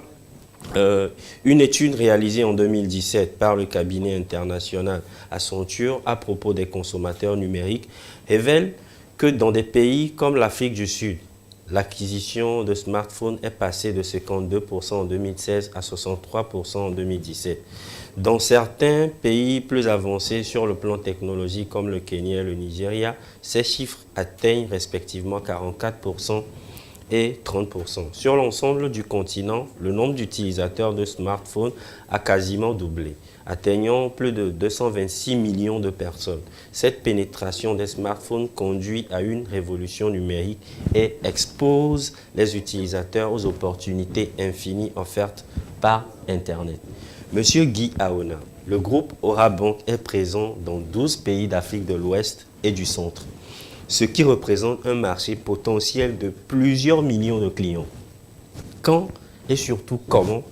Une étude réalisée en 2017 par le cabinet international Accenture à propos des consommateurs numériques révèle que dans des pays comme l'Afrique du Sud, l'acquisition de smartphones est passée de 52% en 2016 à 63% en 2017. Dans certains pays plus avancés sur le plan technologique comme le Kenya et le Nigeria, ces chiffres atteignent respectivement 44% et 30%. Sur l'ensemble du continent, le nombre d'utilisateurs de smartphones a quasiment doublé, atteignant plus de 226 millions de personnes. Cette pénétration des smartphones conduit à une révolution numérique et expose les utilisateurs aux opportunités infinies offertes par Internet. Monsieur Guy Aona, le groupe Orabank est présent dans 12 pays d'Afrique de l'Ouest et du Centre, ce qui représente un marché potentiel de plusieurs millions de clients. Quand et surtout comment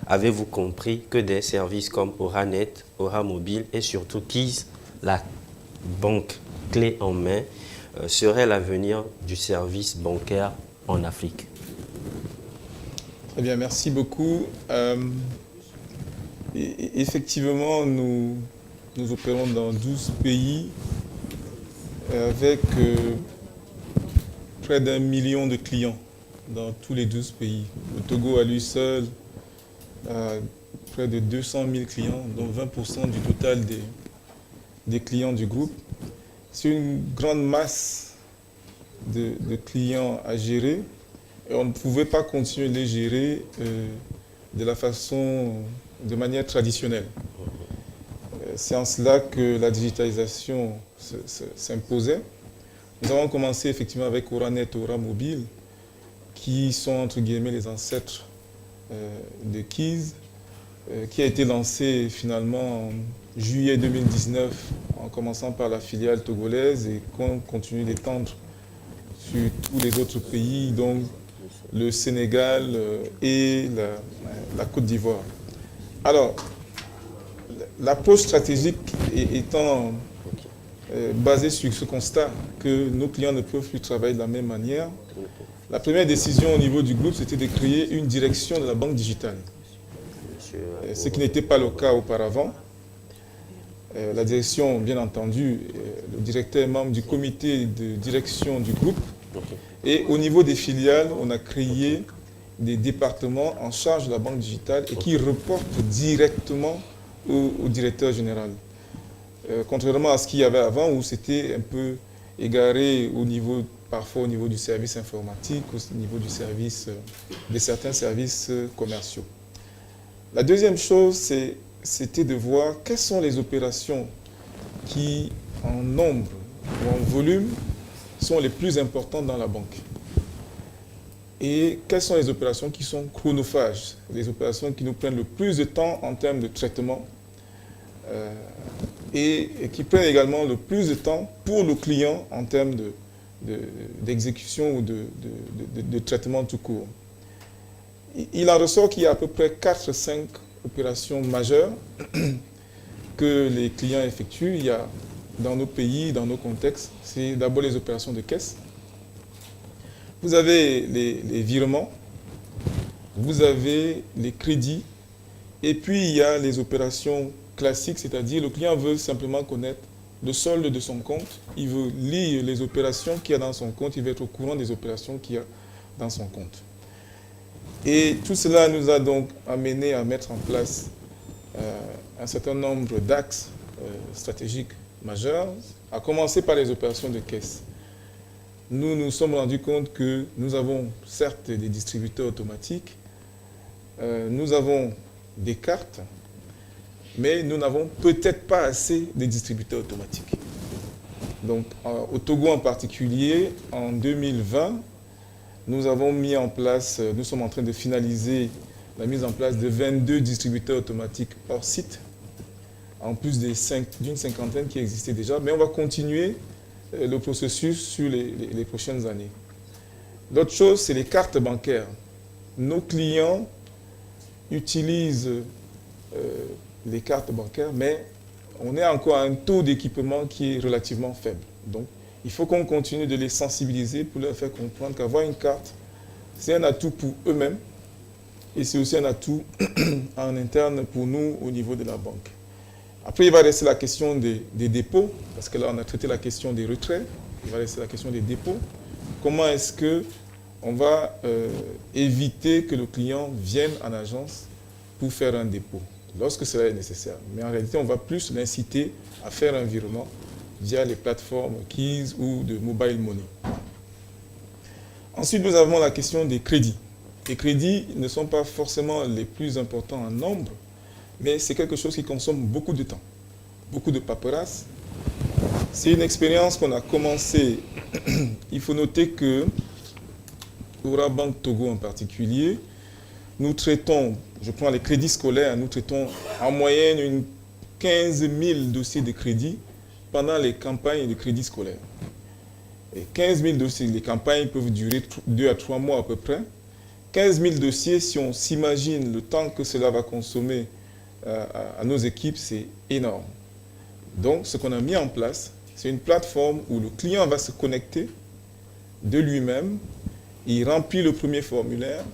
avez-vous compris que des services comme Oranet, Oramobile et surtout Keys, la banque clé en main, serait l'avenir du service bancaire en Afrique? Très bien, merci beaucoup. Effectivement, nous opérons dans 12 pays avec près d'1 million de clients dans tous les 12 pays. Le Togo à lui seul a près de 200 000 clients, dont 20% du total des clients du groupe. C'est une grande masse de clients à gérer et on ne pouvait pas continuer de les gérer de manière traditionnelle. C'est en cela que la digitalisation s'imposait. Nous avons commencé effectivement avec Oranet et Oramobile, qui sont entre guillemets les ancêtres de Keys, qui a été lancé finalement en juillet 2019, en commençant par la filiale togolaise et qu'on continue d'étendre sur tous les autres pays, donc le Sénégal et la Côte d'Ivoire. Alors, l'approche stratégique étant basée sur ce constat que nos clients ne peuvent plus travailler de la même manière, la première décision au niveau du groupe, c'était de créer une direction de la banque digitale. Ce qui n'était pas le cas auparavant. La direction, bien entendu, le directeur est membre du comité de direction du groupe. Et au niveau des filiales, on a créé des départements en charge de la banque digitale et qui reportent directement au directeur général. Contrairement à ce qu'il y avait avant où c'était un peu égaré parfois au niveau du service informatique, au niveau du service, de certains services commerciaux. La deuxième chose, c'était de voir quelles sont les opérations qui, en nombre ou en volume, sont les plus importantes dans la banque. Et quelles sont les opérations qui sont chronophages, les opérations qui nous prennent le plus de temps en termes de traitement et qui prennent également le plus de temps pour le client en termes d'exécution ou de traitement tout court. Il en ressort qu'il y a à peu près 4-5 opérations majeures que les clients effectuent. Il y a dans nos pays, dans nos contextes, c'est d'abord les opérations de caisse. Vous avez les virements, vous avez les crédits, et puis il y a les opérations classiques, c'est-à-dire le client veut simplement connaître le solde de son compte, il veut lire les opérations qu'il y a dans son compte, il veut être au courant des opérations qu'il y a dans son compte. Et tout cela nous a donc amené à mettre en place un certain nombre d'axes stratégiques majeurs, à commencer par les opérations de caisse. nous nous sommes rendus compte que nous avons certes des distributeurs automatiques, nous avons des cartes, mais nous n'avons peut-être pas assez de distributeurs automatiques. Donc, au Togo en particulier, en 2020, nous avons mis en place, nous sommes en train de finaliser la mise en place de 22 distributeurs automatiques hors site, en plus d'une cinquantaine qui existaient déjà, mais on va continuer le processus sur les prochaines années. L'autre chose, c'est les cartes bancaires. Nos clients utilisent les cartes bancaires, mais on est encore à un taux d'équipement qui est relativement faible. Donc, il faut qu'on continue de les sensibiliser pour leur faire comprendre qu'avoir une carte, c'est un atout pour eux-mêmes et c'est aussi un atout en interne pour nous au niveau de la banque. Après, il va rester la question des dépôts, parce que là, on a traité la question des retraits. Il va rester la question des dépôts. Comment est-ce qu'on va éviter que le client vienne en agence pour faire un dépôt, lorsque cela est nécessaire. Mais en réalité, on va plus l'inciter à faire un virement via les plateformes Keys ou de mobile money. Ensuite, nous avons la question des crédits. Les crédits ne sont pas forcément les plus importants en nombre, mais c'est quelque chose qui consomme beaucoup de temps, beaucoup de paperasse. C'est une expérience qu'on a commencée. Il faut noter que, au Rabank Togo en particulier, nous traitons, je prends les crédits scolaires, nous traitons en moyenne 15 000 dossiers de crédit pendant les campagnes de crédit scolaire. Et 15 000 dossiers, les campagnes peuvent durer 2 à 3 mois à peu près. 15 000 dossiers, si on s'imagine le temps que cela va consommer à nos équipes, c'est énorme. Donc, ce qu'on a mis en place, c'est une plateforme où le client va se connecter de lui-même, il remplit le premier formulaire,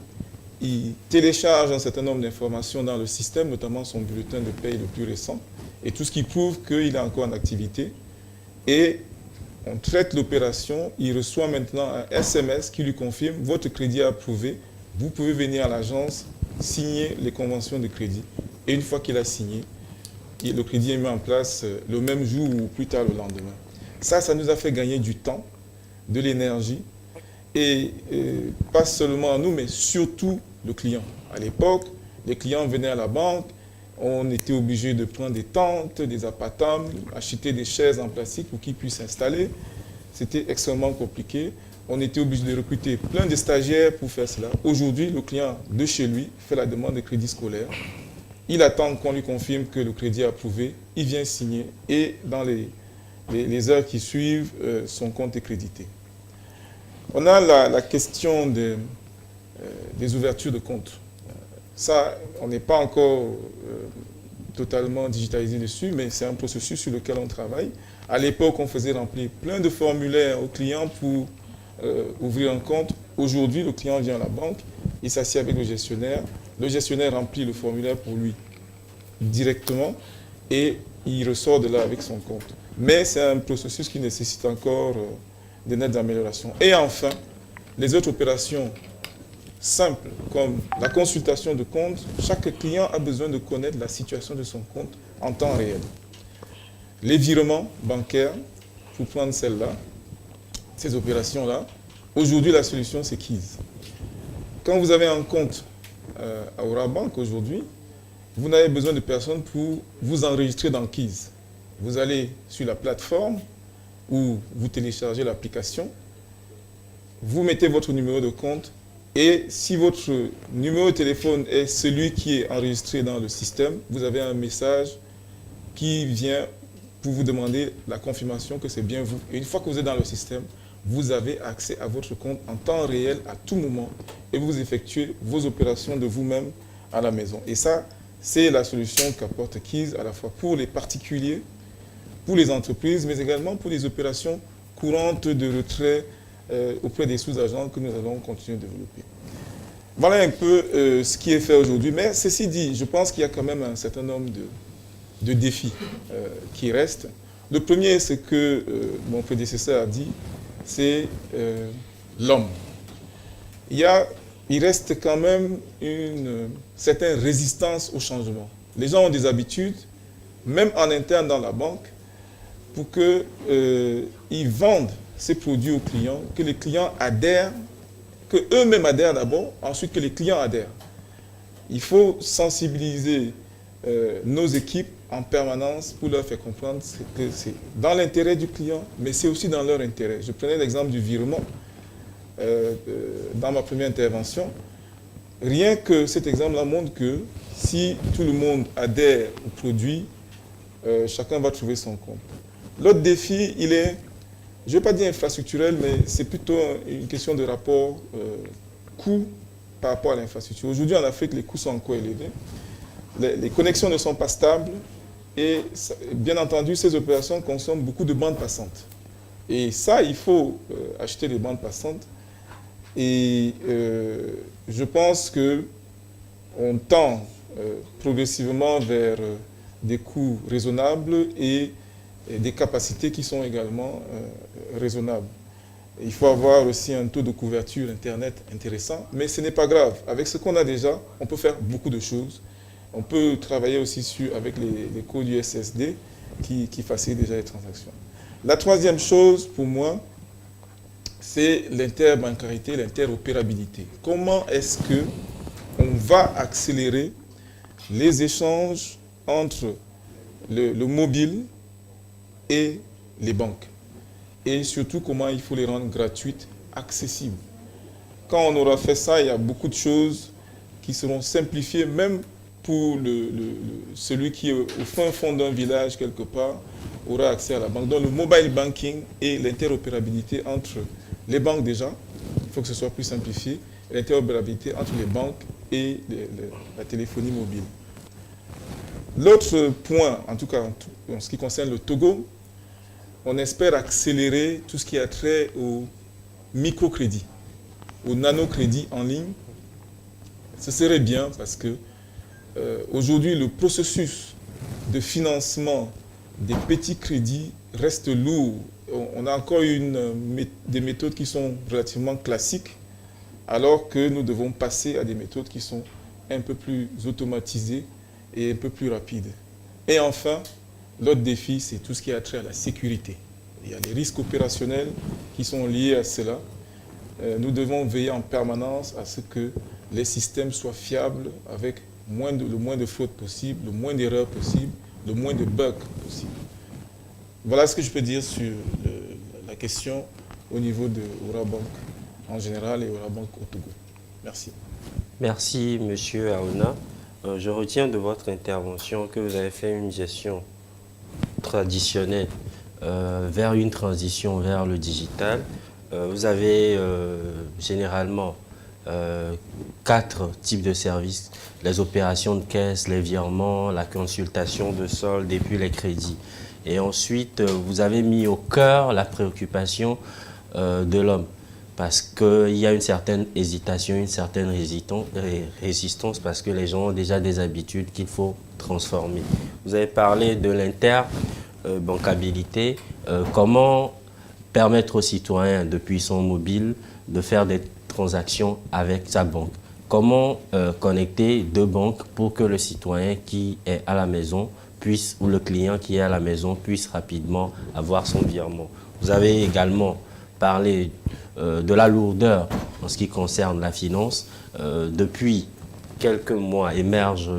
il télécharge un certain nombre d'informations dans le système, notamment son bulletin de paye le plus récent, et tout ce qui prouve qu'il est encore en activité. Et on traite l'opération, il reçoit maintenant un SMS qui lui confirme « Votre crédit est approuvé, vous pouvez venir à l'agence, signer les conventions de crédit. » Et une fois qu'il a signé, le crédit est mis en place le même jour ou plus tard le lendemain. Ça nous a fait gagner du temps, de l'énergie, et pas seulement à nous, mais surtout le client. À l'époque, les clients venaient à la banque, on était obligé de prendre des tentes, des appartements, acheter des chaises en plastique pour qu'ils puissent s'installer. C'était extrêmement compliqué. On était obligé de recruter plein de stagiaires pour faire cela. Aujourd'hui, le client de chez lui fait la demande de crédit scolaire. Il attend qu'on lui confirme que le crédit est approuvé. Il vient signer et dans les heures qui suivent, son compte est crédité. On a la question des ouvertures de compte. Ça, on n'est pas encore totalement digitalisé dessus, mais c'est un processus sur lequel on travaille. À l'époque, on faisait remplir plein de formulaires aux clients pour ouvrir un compte. Aujourd'hui, le client vient à la banque, il s'assied avec le gestionnaire remplit le formulaire pour lui directement et il ressort de là avec son compte. Mais c'est un processus qui nécessite encore de nettes améliorations. Et enfin, les autres opérations simples, comme la consultation de compte, chaque client a besoin de connaître la situation de son compte en temps réel. Les virements bancaires, pour prendre celle-là, ces opérations-là, aujourd'hui la solution c'est Keys. Quand vous avez un compte à Orabank aujourd'hui, vous n'avez besoin de personne pour vous enregistrer dans Keys. Vous allez sur la plateforme où vous téléchargez l'application, vous mettez votre numéro de compte et si votre numéro de téléphone est celui qui est enregistré dans le système, vous avez un message qui vient pour vous demander la confirmation que c'est bien vous. Et une fois que vous êtes dans le système, vous avez accès à votre compte en temps réel à tout moment et vous effectuez vos opérations de vous-même à la maison. Et ça, c'est la solution qu'apporte Keys à la fois pour les particuliers, pour les entreprises, mais également pour les opérations courantes de retrait auprès des sous-agents que nous allons continuer de développer. Voilà un peu ce qui est fait aujourd'hui. Mais ceci dit, je pense qu'il y a quand même un certain nombre de défis qui restent. Le premier, c'est que mon prédécesseur a dit, c'est l'homme. Il reste quand même une certaine résistance au changement. Les gens ont des habitudes, même en interne dans la banque, pour qu'ils vendent ces produits aux clients, que les clients adhèrent, que eux-mêmes adhèrent d'abord, ensuite que les clients adhèrent. Il faut sensibiliser nos équipes en permanence pour leur faire comprendre que c'est dans l'intérêt du client, mais c'est aussi dans leur intérêt. Je prenais l'exemple du virement dans ma première intervention. Rien que cet exemple-là montre que si tout le monde adhère au produit, chacun va trouver son compte. L'autre défi, il est, je ne vais pas dire infrastructurel, mais c'est plutôt une question de rapport coût par rapport à l'infrastructure. Aujourd'hui, en Afrique, les coûts sont encore élevés. Les connexions ne sont pas stables et, bien entendu, ces opérations consomment beaucoup de bandes passantes. Et ça, il faut acheter des bandes passantes. Et je pense qu'on tend progressivement vers des coûts raisonnables et des capacités qui sont également raisonnables. Il faut avoir aussi un taux de couverture Internet intéressant, mais ce n'est pas grave. Avec ce qu'on a déjà, on peut faire beaucoup de choses. On peut travailler aussi avec les codes USSD qui facilitent déjà les transactions. La troisième chose, pour moi, c'est l'interbancarité, l'interopérabilité. Comment est-ce qu'on va accélérer les échanges entre le mobile et les banques? Et surtout, comment il faut les rendre gratuites, accessibles. Quand on aura fait ça, il y a beaucoup de choses qui seront simplifiées, même pour celui qui est au fin fond d'un village quelque part, aura accès à la banque. Donc le mobile banking et l'interopérabilité entre les banques déjà, il faut que ce soit plus simplifié, l'interopérabilité entre les banques et la téléphonie mobile. L'autre point, en tout cas en ce qui concerne le Togo, on espère accélérer tout ce qui a trait au microcrédit, au nanocrédit en ligne. Ce serait bien parce que aujourd'hui, le processus de financement des petits crédits reste lourd. On a encore des méthodes qui sont relativement classiques, alors que nous devons passer à des méthodes qui sont un peu plus automatisées et un peu plus rapides. Et enfin, l'autre défi, c'est tout ce qui a trait à la sécurité. Il y a les risques opérationnels qui sont liés à cela. Nous devons veiller en permanence à ce que les systèmes soient fiables avec le moins de fraude possible, le moins d'erreurs possible, le moins de bugs possible. Voilà ce que je peux dire sur la question au niveau de Orabank en général et Orabank au Togo. Merci. Merci, Monsieur Aouna. Je retiens de votre intervention que vous avez fait une gestion traditionnelle vers une transition vers le digital. Vous avez généralement 4 types de services: les opérations de caisse, les virements, la consultation de solde et puis les crédits. Et ensuite, vous avez mis au cœur la préoccupation de l'homme, parce qu'il y a une certaine hésitation, une certaine résistance, parce que les gens ont déjà des habitudes qu'il faut transformer. Vous avez parlé de l'interbancabilité, comment permettre aux citoyens depuis son mobile de faire des transactions avec sa banque. Comment connecter 2 banques pour que le citoyen qui est à la maison puisse, ou le client qui est à la maison puisse rapidement avoir son virement. Vous avez également parlé de la lourdeur en ce qui concerne la finance. Depuis quelques mois émerge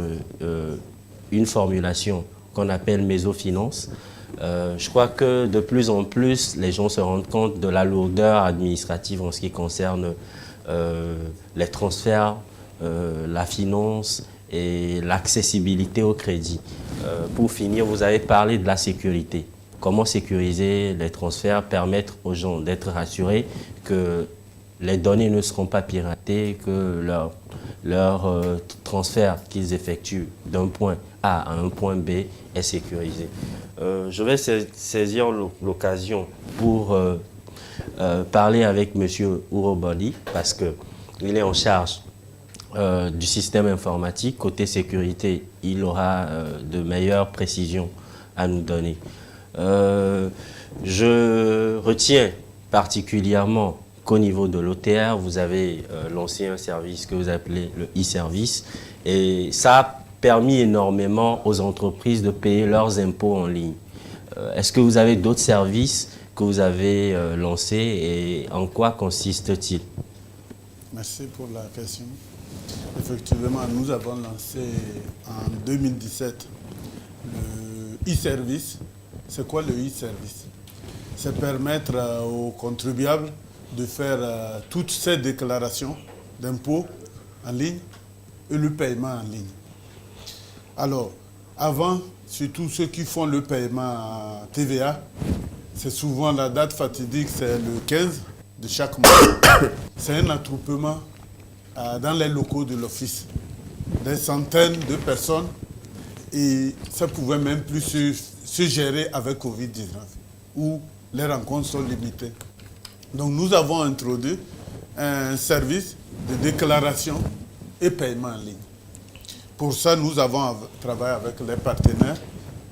une formulation qu'on appelle mésofinance. Je crois que de plus en plus, les gens se rendent compte de la lourdeur administrative en ce qui concerne les transferts, la finance et l'accessibilité au crédit. Pour finir, vous avez parlé de la sécurité. Comment sécuriser les transferts, permettre aux gens d'être rassurés que les données ne seront pas piratées, que leur transfert qu'ils effectuent d'un point A à un point B est sécurisé. Je vais saisir l'occasion pour parler avec M. Uroboli, parce qu'il est en charge du système informatique. Côté sécurité, il aura de meilleures précisions à nous donner. Je retiens particulièrement qu'au niveau de l'OTR, vous avez lancé un service que vous appelez le e-service, et ça a permis énormément aux entreprises de payer leurs impôts en ligne. Est-ce que vous avez d'autres services que vous avez lancé et en quoi consiste-t-il? Merci pour la question. Effectivement, nous avons lancé en 2017 le e-service. C'est quoi le e-service? C'est permettre aux contribuables de faire toutes ces déclarations d'impôts en ligne et le paiement en ligne. Alors, avant, surtout ceux qui font le paiement à TVA, c'est souvent la date fatidique, c'est le 15 de chaque mois. C'est un attroupement dans les locaux de l'office. Des centaines de personnes et ça ne pouvait même plus se gérer avec Covid-19 où les rencontres sont limitées. Donc nous avons introduit un service de déclaration et paiement en ligne. Pour ça, nous avons travaillé avec les partenaires,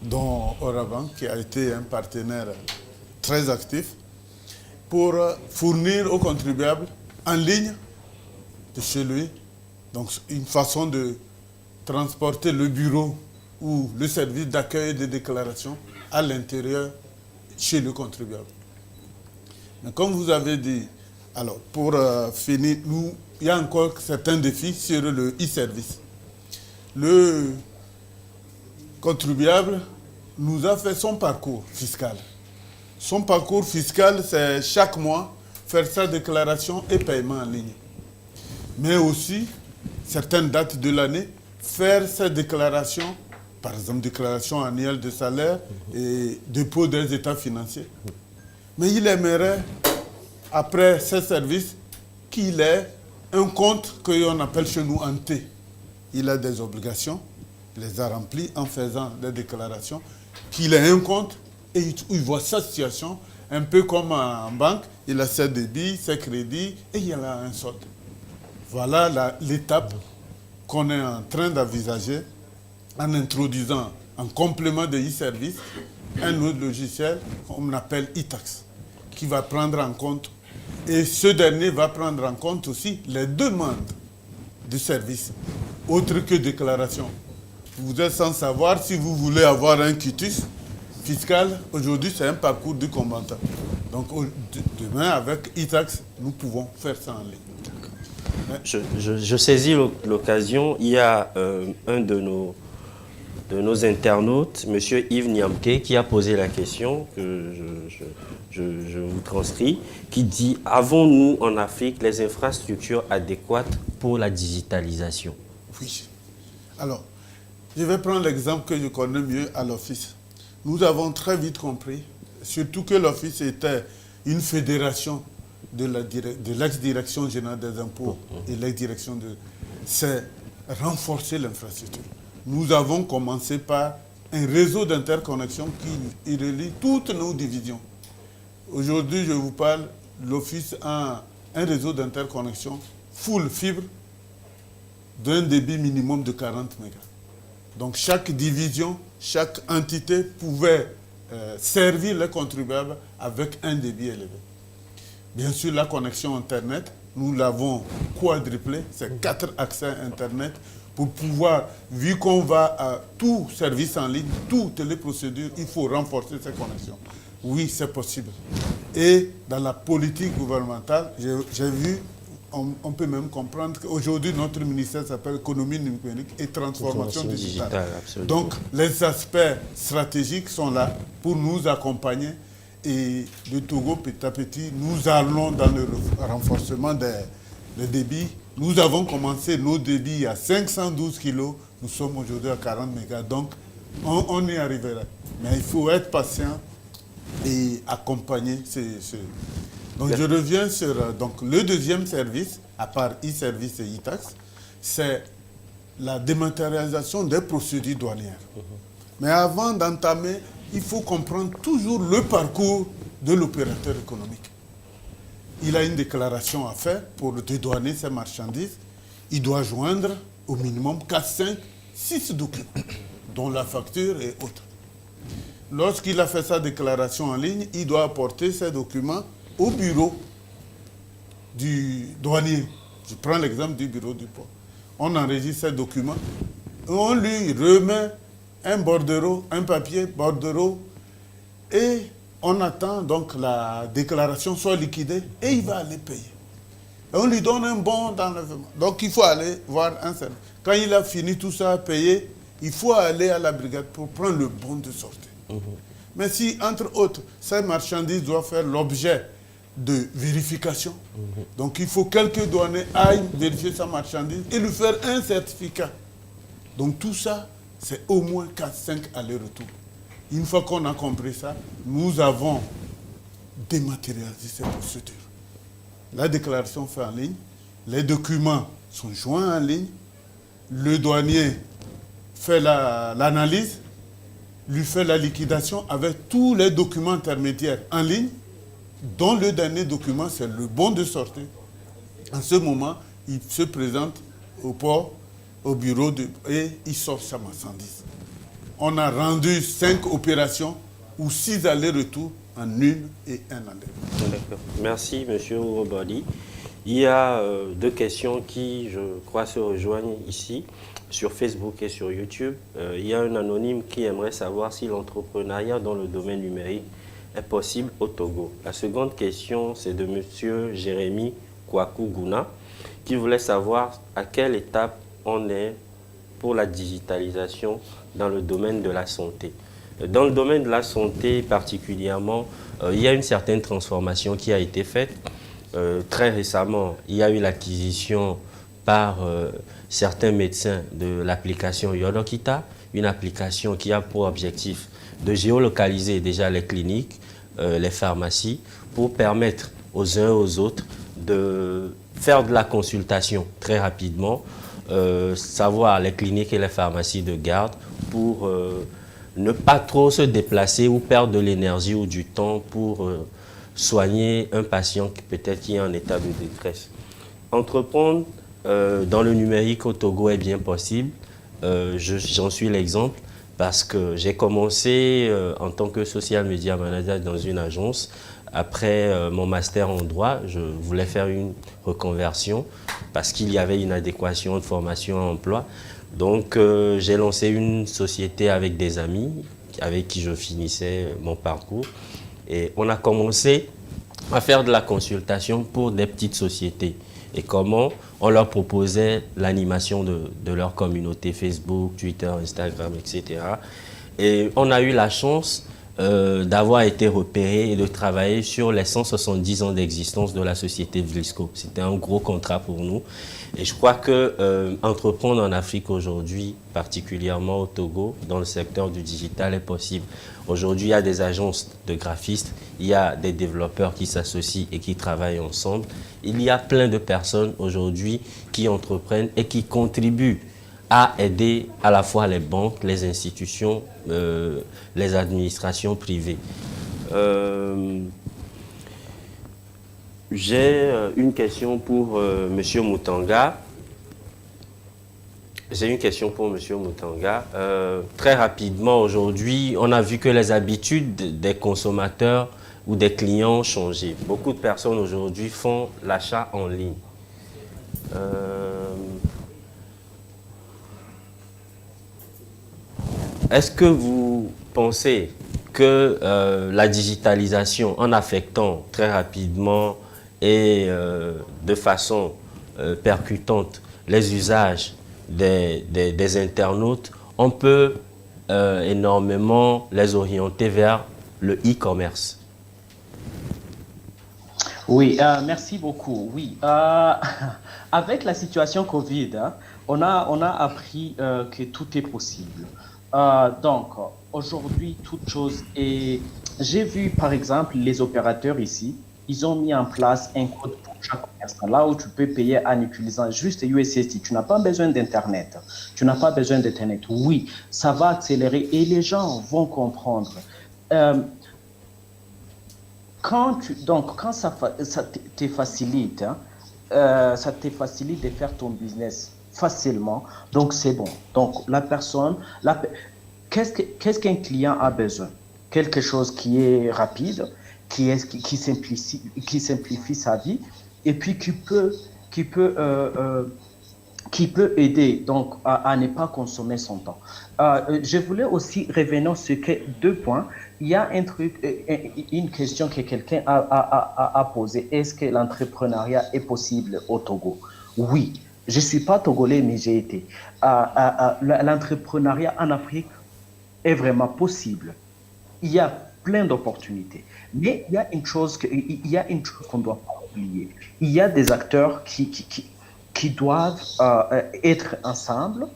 dont Orabank, qui a été un partenaire très actif, pour fournir aux contribuables en ligne de chez lui, donc une façon de transporter le bureau ou le service d'accueil et de déclaration à l'intérieur chez le contribuable. Mais comme vous avez dit, alors pour finir, il y a encore certains défis sur le e-service. Le contribuable nous a fait son parcours fiscal. Son parcours fiscal, c'est chaque mois faire sa déclaration et paiement en ligne. Mais aussi, certaines dates de l'année, faire sa déclaration, par exemple déclaration annuelle de salaire et dépôt des états financiers. Mais il aimerait, après ces services, qu'il ait un compte qu'on appelle chez nous en T. Il a des obligations, il les a remplies en faisant des déclarations, qu'il ait un compte et il voit sa situation, un peu comme en banque, il a ses débits, ses crédits et il a un solde. Voilà l'étape qu'on est en train d'envisager en introduisant en complément de e-service un autre logiciel qu'on appelle e-tax qui va prendre en compte et ce dernier va prendre en compte aussi les demandes de service autres que déclaration. Vous êtes sans savoir si vous voulez avoir un quitus fiscal. Aujourd'hui, c'est un parcours du combattant. Donc, demain, avec e-tax, nous pouvons faire ça en ligne. Je saisis l'occasion. Il y a un de nos internautes, M. Yves Niamke, qui a posé la question que je vous transcris, qui dit « Avons-nous en Afrique les infrastructures adéquates pour la digitalisation ?» Oui. Alors, je vais prendre l'exemple que je connais mieux à l'Office. Nous avons très vite compris, surtout que l'Office était une fédération de l'ex-direction générale des impôts et l'ex-direction de... C'est renforcer l'infrastructure. Nous avons commencé par un réseau d'interconnexion qui relie toutes nos divisions. Aujourd'hui, je vous parle, l'Office a un réseau d'interconnexion full fibre d'un débit minimum de 40 mégas. Donc chaque division, chaque entité pouvait servir les contribuables avec un débit élevé. Bien sûr, la connexion Internet, nous l'avons quadruplé, c'est 4 accès Internet pour pouvoir, vu qu'on va à tout service en ligne, toutes les procédures, il faut renforcer ces connexions. Oui, c'est possible. Et dans la politique gouvernementale, j'ai vu, on peut même comprendre qu'aujourd'hui, notre ministère s'appelle Économie numérique et Transformation digitale. Donc, les aspects stratégiques sont là pour nous accompagner. Et de Togo, petit à petit, nous allons dans le renforcement des débits. Nous avons commencé nos débits à 512 kilos. Nous sommes aujourd'hui à 40 mégas. Donc, on y arrivera. Mais il faut être patient et accompagner Donc, je reviens sur le deuxième service, à part e-service et e-tax, c'est la dématérialisation des procédures douanières. Mais avant d'entamer, il faut comprendre toujours le parcours de l'opérateur économique. Il a une déclaration à faire pour dédouaner ses marchandises. Il doit joindre au minimum 4, 5, 6 documents, dont la facture et autres. Lorsqu'il a fait sa déclaration en ligne, il doit apporter ces documents au bureau du douanier. Je prends l'exemple du bureau du port. On enregistre ces documents et on lui remet un bordereau, un papier bordereau et on attend donc la déclaration soit liquidée et il va aller payer. Et on lui donne un bon d'enlèvement. Donc il faut aller voir un service. Quand il a fini tout ça à payer, il faut aller à la brigade pour prendre le bon de sortie. Mais si, entre autres, ces marchandises doivent faire l'objet de vérification, donc il faut que quelques douaniers aillent vérifier sa marchandise et lui faire un certificat. Donc tout ça, c'est au moins 4-5 allers-retours. Une fois qu'on a compris ça, nous avons dématérialisé ces procédures. La déclaration fait en ligne, les documents sont joints en ligne, le douanier fait l'analyse, lui fait la liquidation avec tous les documents intermédiaires en ligne, dont le dernier document, c'est le bon de sortie. En ce moment, il se présente au port, au bureau, et il sort sa marchandise. On a rendu 5 opérations ou 6 allers-retours en une et un aller. D'accord. Merci, M. Obadi. Il y a 2 questions qui, je crois, se rejoignent ici, sur Facebook et sur YouTube. Il y a un anonyme qui aimerait savoir si l'entrepreneuriat dans le domaine numérique est possible au Togo. La seconde question, c'est de M. Jérémy Kwaku-Guna, qui voulait savoir à quelle étape on est pour la digitalisation dans le domaine de la santé. Dans le domaine de la santé particulièrement, il y a une certaine transformation qui a été faite. Très récemment, il y a eu l'acquisition par certains médecins de l'application Yodokita, une application qui a pour objectif de géolocaliser déjà les cliniques, les pharmacies, pour permettre aux uns et aux autres de faire de la consultation très rapidement, savoir les cliniques et les pharmacies de garde pour ne pas trop se déplacer ou perdre de l'énergie ou du temps pour soigner un patient qui peut-être qui est en état de détresse. Entreprendre dans le numérique au Togo est bien possible. J'en suis l'exemple parce que j'ai commencé en tant que social media manager dans une agence. Après mon master en droit, je voulais faire une reconversion parce qu'il y avait une adéquation de formation à emploi. Donc j'ai lancé une société avec des amis avec qui je finissais mon parcours. Et on a commencé à faire de la consultation pour des petites sociétés. Et comment on leur proposait l'animation de leur communauté Facebook, Twitter, Instagram, etc. Et on a eu la chance d'avoir été repéré et de travailler sur les 170 ans d'existence de la société Vlisco. C'était un gros contrat pour nous. Et je crois que entreprendre en Afrique aujourd'hui, particulièrement au Togo, dans le secteur du digital est possible. Aujourd'hui, il y a des agences de graphistes, il y a des développeurs qui s'associent et qui travaillent ensemble. Il y a plein de personnes aujourd'hui qui entreprennent et qui contribuent à aider à la fois les banques, les institutions, les administrations privées. J'ai une question pour M. Moutanga. J'ai une question pour M. Moutanga. Très rapidement, aujourd'hui, on a vu que les habitudes des consommateurs ou des clients ont changé. Beaucoup de personnes aujourd'hui font l'achat en ligne. Est-ce que vous pensez que la digitalisation, en affectant très rapidement et de façon percutante les usages des internautes, on peut énormément les orienter vers le e-commerce? Oui, merci beaucoup. Oui, avec la situation Covid, hein, on a appris que tout est possible. Donc, aujourd'hui, toute chose est... J'ai vu, par exemple, les opérateurs ici, ils ont mis en place un code pour chaque commerçant, là où tu peux payer en utilisant juste USSD. Tu n'as pas besoin d'Internet. Tu n'as pas besoin d'Internet. Oui, ça va accélérer et les gens vont comprendre. Quand ça te facilite, hein, ça te facilite de faire ton business facilement, donc c'est bon. Donc la personne, qu'est-ce qu'un client a besoin? Quelque chose qui est rapide, qui simplifie sa vie et puis qui peut qui peut aider donc à ne pas consommer son temps. Je voulais aussi revenir sur deux points. Il y a un truc, une question que quelqu'un a posée. Est-ce que l'entrepreneuriat est possible au Togo? Oui, je ne suis pas togolais, mais j'ai été. L'entrepreneuriat en Afrique est vraiment possible. Il y a plein d'opportunités. Mais il y a une chose qu'on ne doit pas oublier. Il y a des acteurs qui doivent être ensemble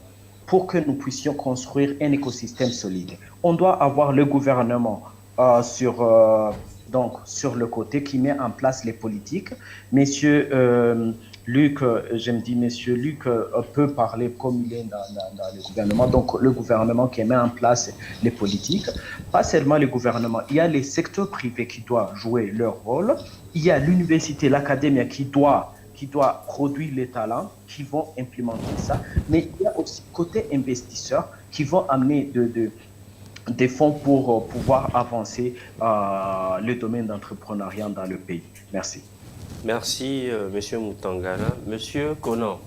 pour que nous puissions construire un écosystème solide. On doit avoir le gouvernement sur le côté qui met en place les politiques. Monsieur Luc, Monsieur Luc peut parler comme il est dans le gouvernement. Donc, le gouvernement qui met en place les politiques, pas seulement le gouvernement, il y a les secteurs privés qui doivent jouer leur rôle, il y a l'université, l'académie qui doit produire les talents, qui vont implémenter ça, mais il y a aussi côté investisseurs qui vont amener des fonds pour pouvoir avancer le domaine d'entrepreneuriat dans le pays. Merci. Merci, Monsieur Moutangana. Monsieur Konan,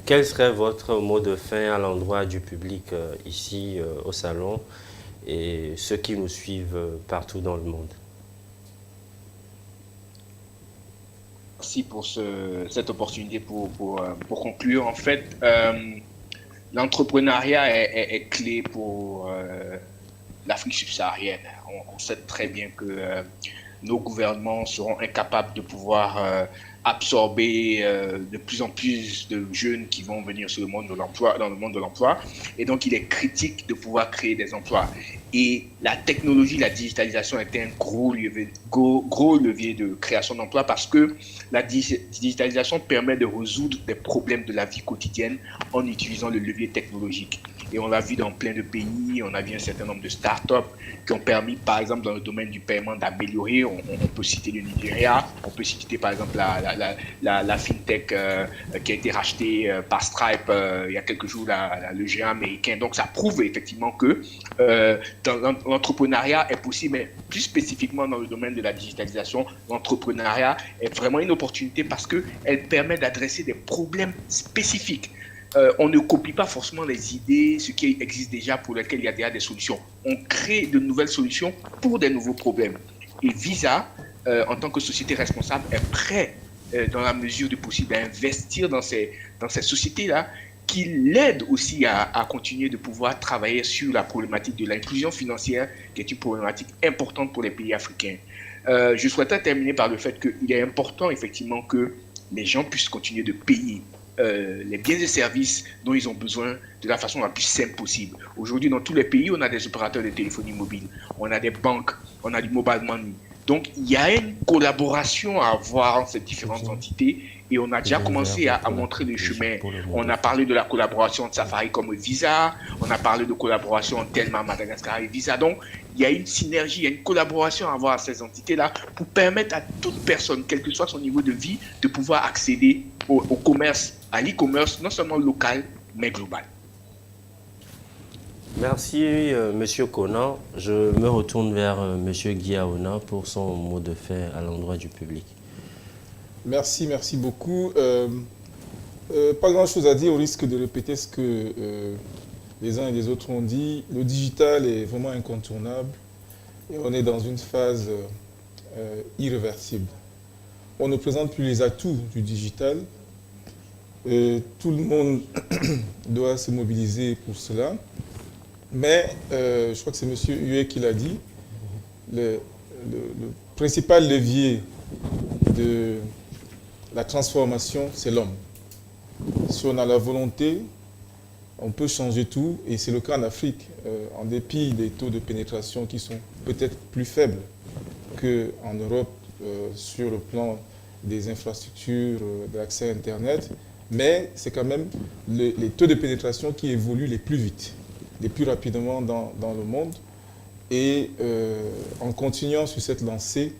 quel serait votre mot de fin à l'endroit du public ici au salon et ceux qui nous suivent partout dans le monde? Merci pour cette opportunité pour conclure. En fait, l'entrepreneuriat est clé pour l'Afrique subsaharienne. On sait très bien que nos gouvernements seront incapables de pouvoir absorber de plus en plus de jeunes qui vont venir sur le monde de l'emploi, dans le monde de l'emploi. Et donc, il est critique de pouvoir créer des emplois. Et la technologie, la digitalisation est un gros levier de création d'emplois parce que la digitalisation permet de résoudre des problèmes de la vie quotidienne en utilisant le levier technologique. Et on l'a vu dans plein de pays, on a vu un certain nombre de startups qui ont permis, par exemple, dans le domaine du paiement, d'améliorer. On peut citer le Nigeria, on peut citer par exemple la FinTech qui a été rachetée par Stripe il y a quelques jours, le géant américain. Donc ça prouve effectivement que l'entrepreneuriat est possible, mais plus spécifiquement dans le domaine de la digitalisation, l'entrepreneuriat est vraiment une opportunité parce qu'elle permet d'adresser des problèmes spécifiques. On ne copie pas forcément les idées, ce qui existe déjà, pour lesquels il y a déjà des solutions. On crée de nouvelles solutions pour des nouveaux problèmes. Et Visa, en tant que société responsable, est prêt, dans la mesure du possible, à investir dans ces sociétés-là, qui l'aident aussi à continuer de pouvoir travailler sur la problématique de l'inclusion financière, qui est une problématique importante pour les pays africains. Je souhaiterais terminer par le fait qu'il est important, effectivement, que les gens puissent continuer de payer les biens et services dont ils ont besoin de la façon la plus simple possible. Aujourd'hui, dans tous les pays, on a des opérateurs de téléphonie mobile, on a des banques, on a du mobile money. Donc, il y a une collaboration à avoir entre ces différentes entités et on a déjà commencé à montrer le chemin. On a parlé de la collaboration entre Safari comme Visa, on a parlé de collaboration entre Telma, Madagascar et Visa. Donc, il y a une synergie, il y a une collaboration à avoir à ces entités-là pour permettre à toute personne, quel que soit son niveau de vie, de pouvoir accéder au commerce, à l'e-commerce, non seulement local, mais global. Merci, Monsieur Konan. Je me retourne vers Monsieur Guiaona pour son mot de fin à l'endroit du public. Merci beaucoup. Pas grand-chose à dire au risque de répéter ce que les uns et les autres ont dit. Le digital est vraiment incontournable et on est dans une phase irréversible. On ne présente plus les atouts du digital. Tout le monde doit se mobiliser pour cela. Mais je crois que c'est M. Huet qui l'a dit, le principal levier de la transformation, c'est l'homme. Si on a la volonté, on peut changer tout, et c'est le cas en Afrique, en dépit des taux de pénétration qui sont peut-être plus faibles qu'en Europe sur le plan des infrastructures, de l'accès à Internet, mais c'est quand même les taux de pénétration qui évoluent les plus vite, les plus rapidement dans le monde. Et en continuant sur cette lancée,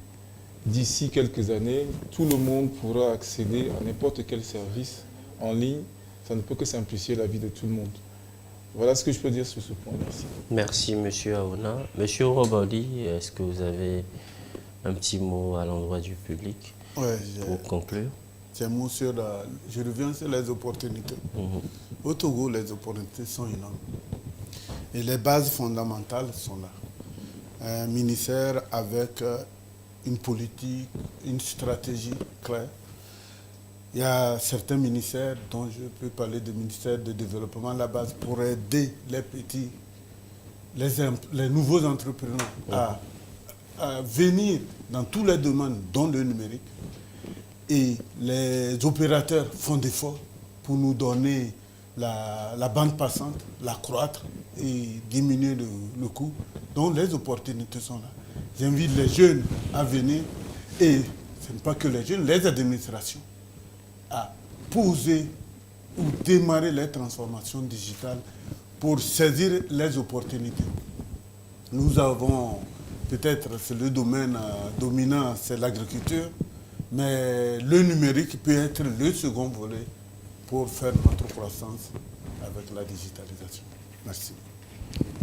d'ici quelques années, tout le monde pourra accéder à n'importe quel service en ligne. Ça ne peut que simplifier la vie de tout le monde. Voilà ce que je peux dire sur ce point. Merci. Merci, Monsieur Aona. Monsieur Robali, est-ce que vous avez un petit mot à l'endroit du public pour conclure? petit mot sur je reviens sur les opportunités. Au Togo, les opportunités sont énormes. Et les bases fondamentales sont là. Un ministère avec une politique, une stratégie claire. Il y a certains ministères dont je peux parler du ministère de développement, la base pour aider les petits, les nouveaux entrepreneurs à venir dans tous les domaines, dont le numérique. Et les opérateurs font des efforts pour nous donner la bande passante, la croître et diminuer le coût. Donc les opportunités sont là. J'invite les jeunes à venir, et ce n'est pas que les jeunes, les administrations, à poser ou démarrer les transformations digitales pour saisir les opportunités. Nous avons, peut-être c'est le domaine dominant, c'est l'agriculture, mais le numérique peut être le second volet pour faire notre croissance avec la digitalisation. Merci.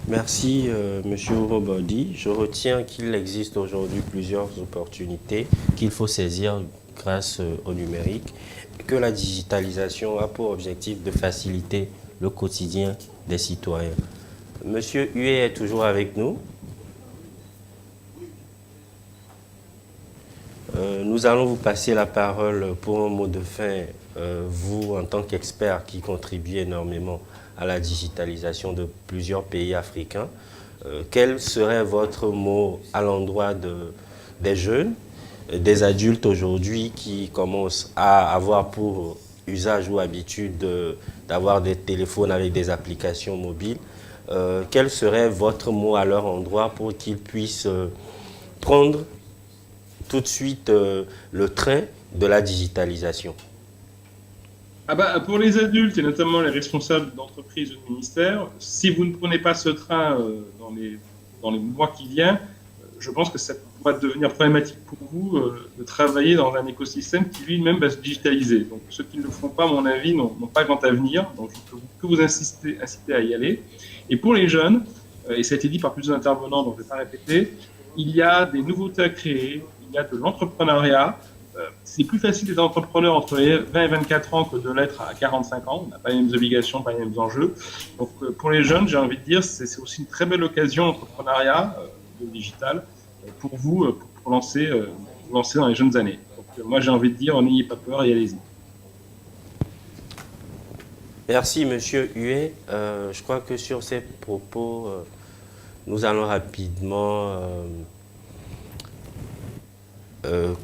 Merci, Monsieur Urobody. Je retiens qu'il existe aujourd'hui plusieurs opportunités qu'il faut saisir grâce au numérique, et que la digitalisation a pour objectif de faciliter le quotidien des citoyens. Monsieur Huet est toujours avec nous. Nous allons vous passer la parole pour un mot de fin, vous en tant qu'expert qui contribue énormément à la digitalisation de plusieurs pays africains. Quel serait votre mot à l'endroit des jeunes, des adultes aujourd'hui qui commencent à avoir pour usage ou habitude d'avoir des téléphones avec des applications mobiles? Quel serait votre mot à leur endroit pour qu'ils puissent prendre tout de suite le train de la digitalisation? Pour les adultes et notamment les responsables d'entreprises ou de ministères, si vous ne prenez pas ce train dans les mois qui viennent, je pense que ça pourra devenir problématique pour vous de travailler dans un écosystème qui lui-même va se digitaliser. Donc ceux qui ne le font pas, à mon avis, n'ont pas grand avenir. Donc je peux que vous inciter à y aller. Et pour les jeunes, et ça a été dit par plusieurs intervenants, donc je ne vais pas répéter, il y a des nouveautés à créer, il y a de l'entrepreneuriat. C'est plus facile d'être entrepreneur entre les 20 et 24 ans que de l'être à 45 ans. On n'a pas les mêmes obligations, pas les mêmes enjeux. Donc pour les jeunes, j'ai envie de dire, c'est aussi une très belle occasion d'entrepreneuriat digital pour vous, pour lancer dans les jeunes années. Donc moi j'ai envie de dire, n'ayez pas peur et allez-y. Merci Monsieur Huet. Je crois que sur ces propos, nous allons rapidement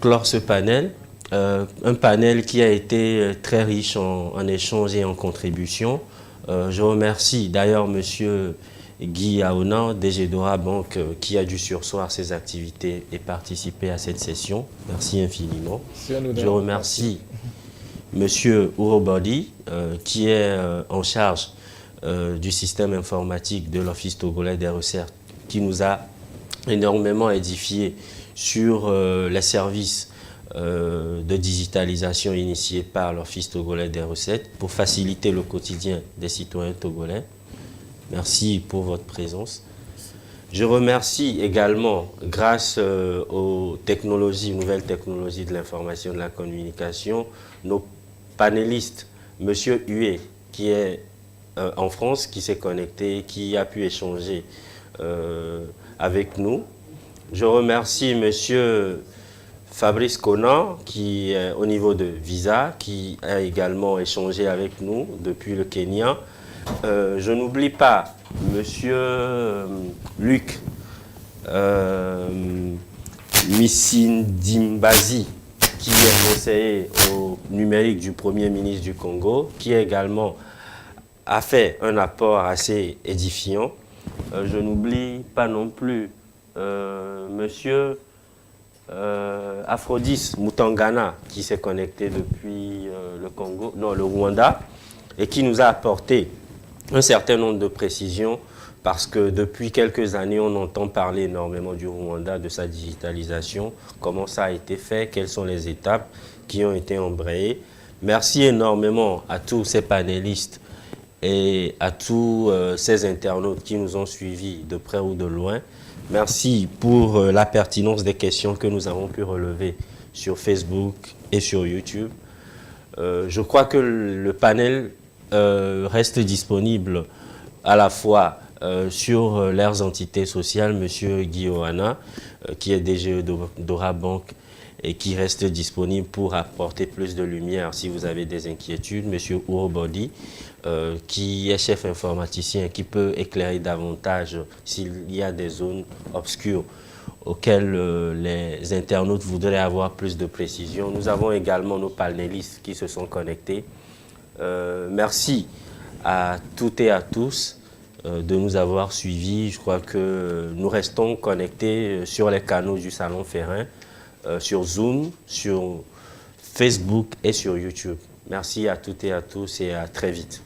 clore ce panel. Un panel qui a été très riche en échanges et en contributions. Je remercie d'ailleurs Monsieur Guy Aonan, DG Dora Banque, qui a dû surseoir ses activités et participer à cette session. Merci infiniment. Je remercie Monsieur Urobody, qui est en charge du système informatique de l'Office togolais des recettes, qui nous a énormément édifié sur les services de digitalisation initiés par l'Office togolais des recettes pour faciliter le quotidien des citoyens togolais. Merci pour votre présence. Je remercie également, grâce aux nouvelles technologies de l'information et de la communication, nos panélistes, M. Huet, qui est en France, qui s'est connecté, qui a pu échanger avec nous. Je remercie M. Fabrice Conan, qui est au niveau de Visa, qui a également échangé avec nous depuis le Kenya. Je n'oublie pas M. Luc Misindimbazi, qui est conseiller au numérique du Premier ministre du Congo, qui également a fait un apport assez édifiant. Je n'oublie pas non plus Monsieur Aphrodis Mutangana, qui s'est connecté depuis le Rwanda, et qui nous a apporté un certain nombre de précisions, parce que depuis quelques années, on entend parler énormément du Rwanda, de sa digitalisation, comment ça a été fait, quelles sont les étapes qui ont été embrayées. Merci énormément à tous ces panélistes et à tous ces internautes qui nous ont suivis de près ou de loin. Merci pour la pertinence des questions que nous avons pu relever sur Facebook et sur YouTube. Je crois que le panel reste disponible à la fois sur leurs entités sociales, M. Guyoana, qui est DGE d'Ora Bank et qui reste disponible pour apporter plus de lumière si vous avez des inquiétudes, M. Urobodi, qui est chef informaticien, qui peut éclairer davantage s'il y a des zones obscures auxquelles les internautes voudraient avoir plus de précision. Nous avons également nos panélistes qui se sont connectés. Merci à toutes et à tous de nous avoir suivis. Je crois que nous restons connectés sur les canaux du Salon Ferrin, sur Zoom, sur Facebook et sur YouTube. Merci à toutes et à tous et à très vite.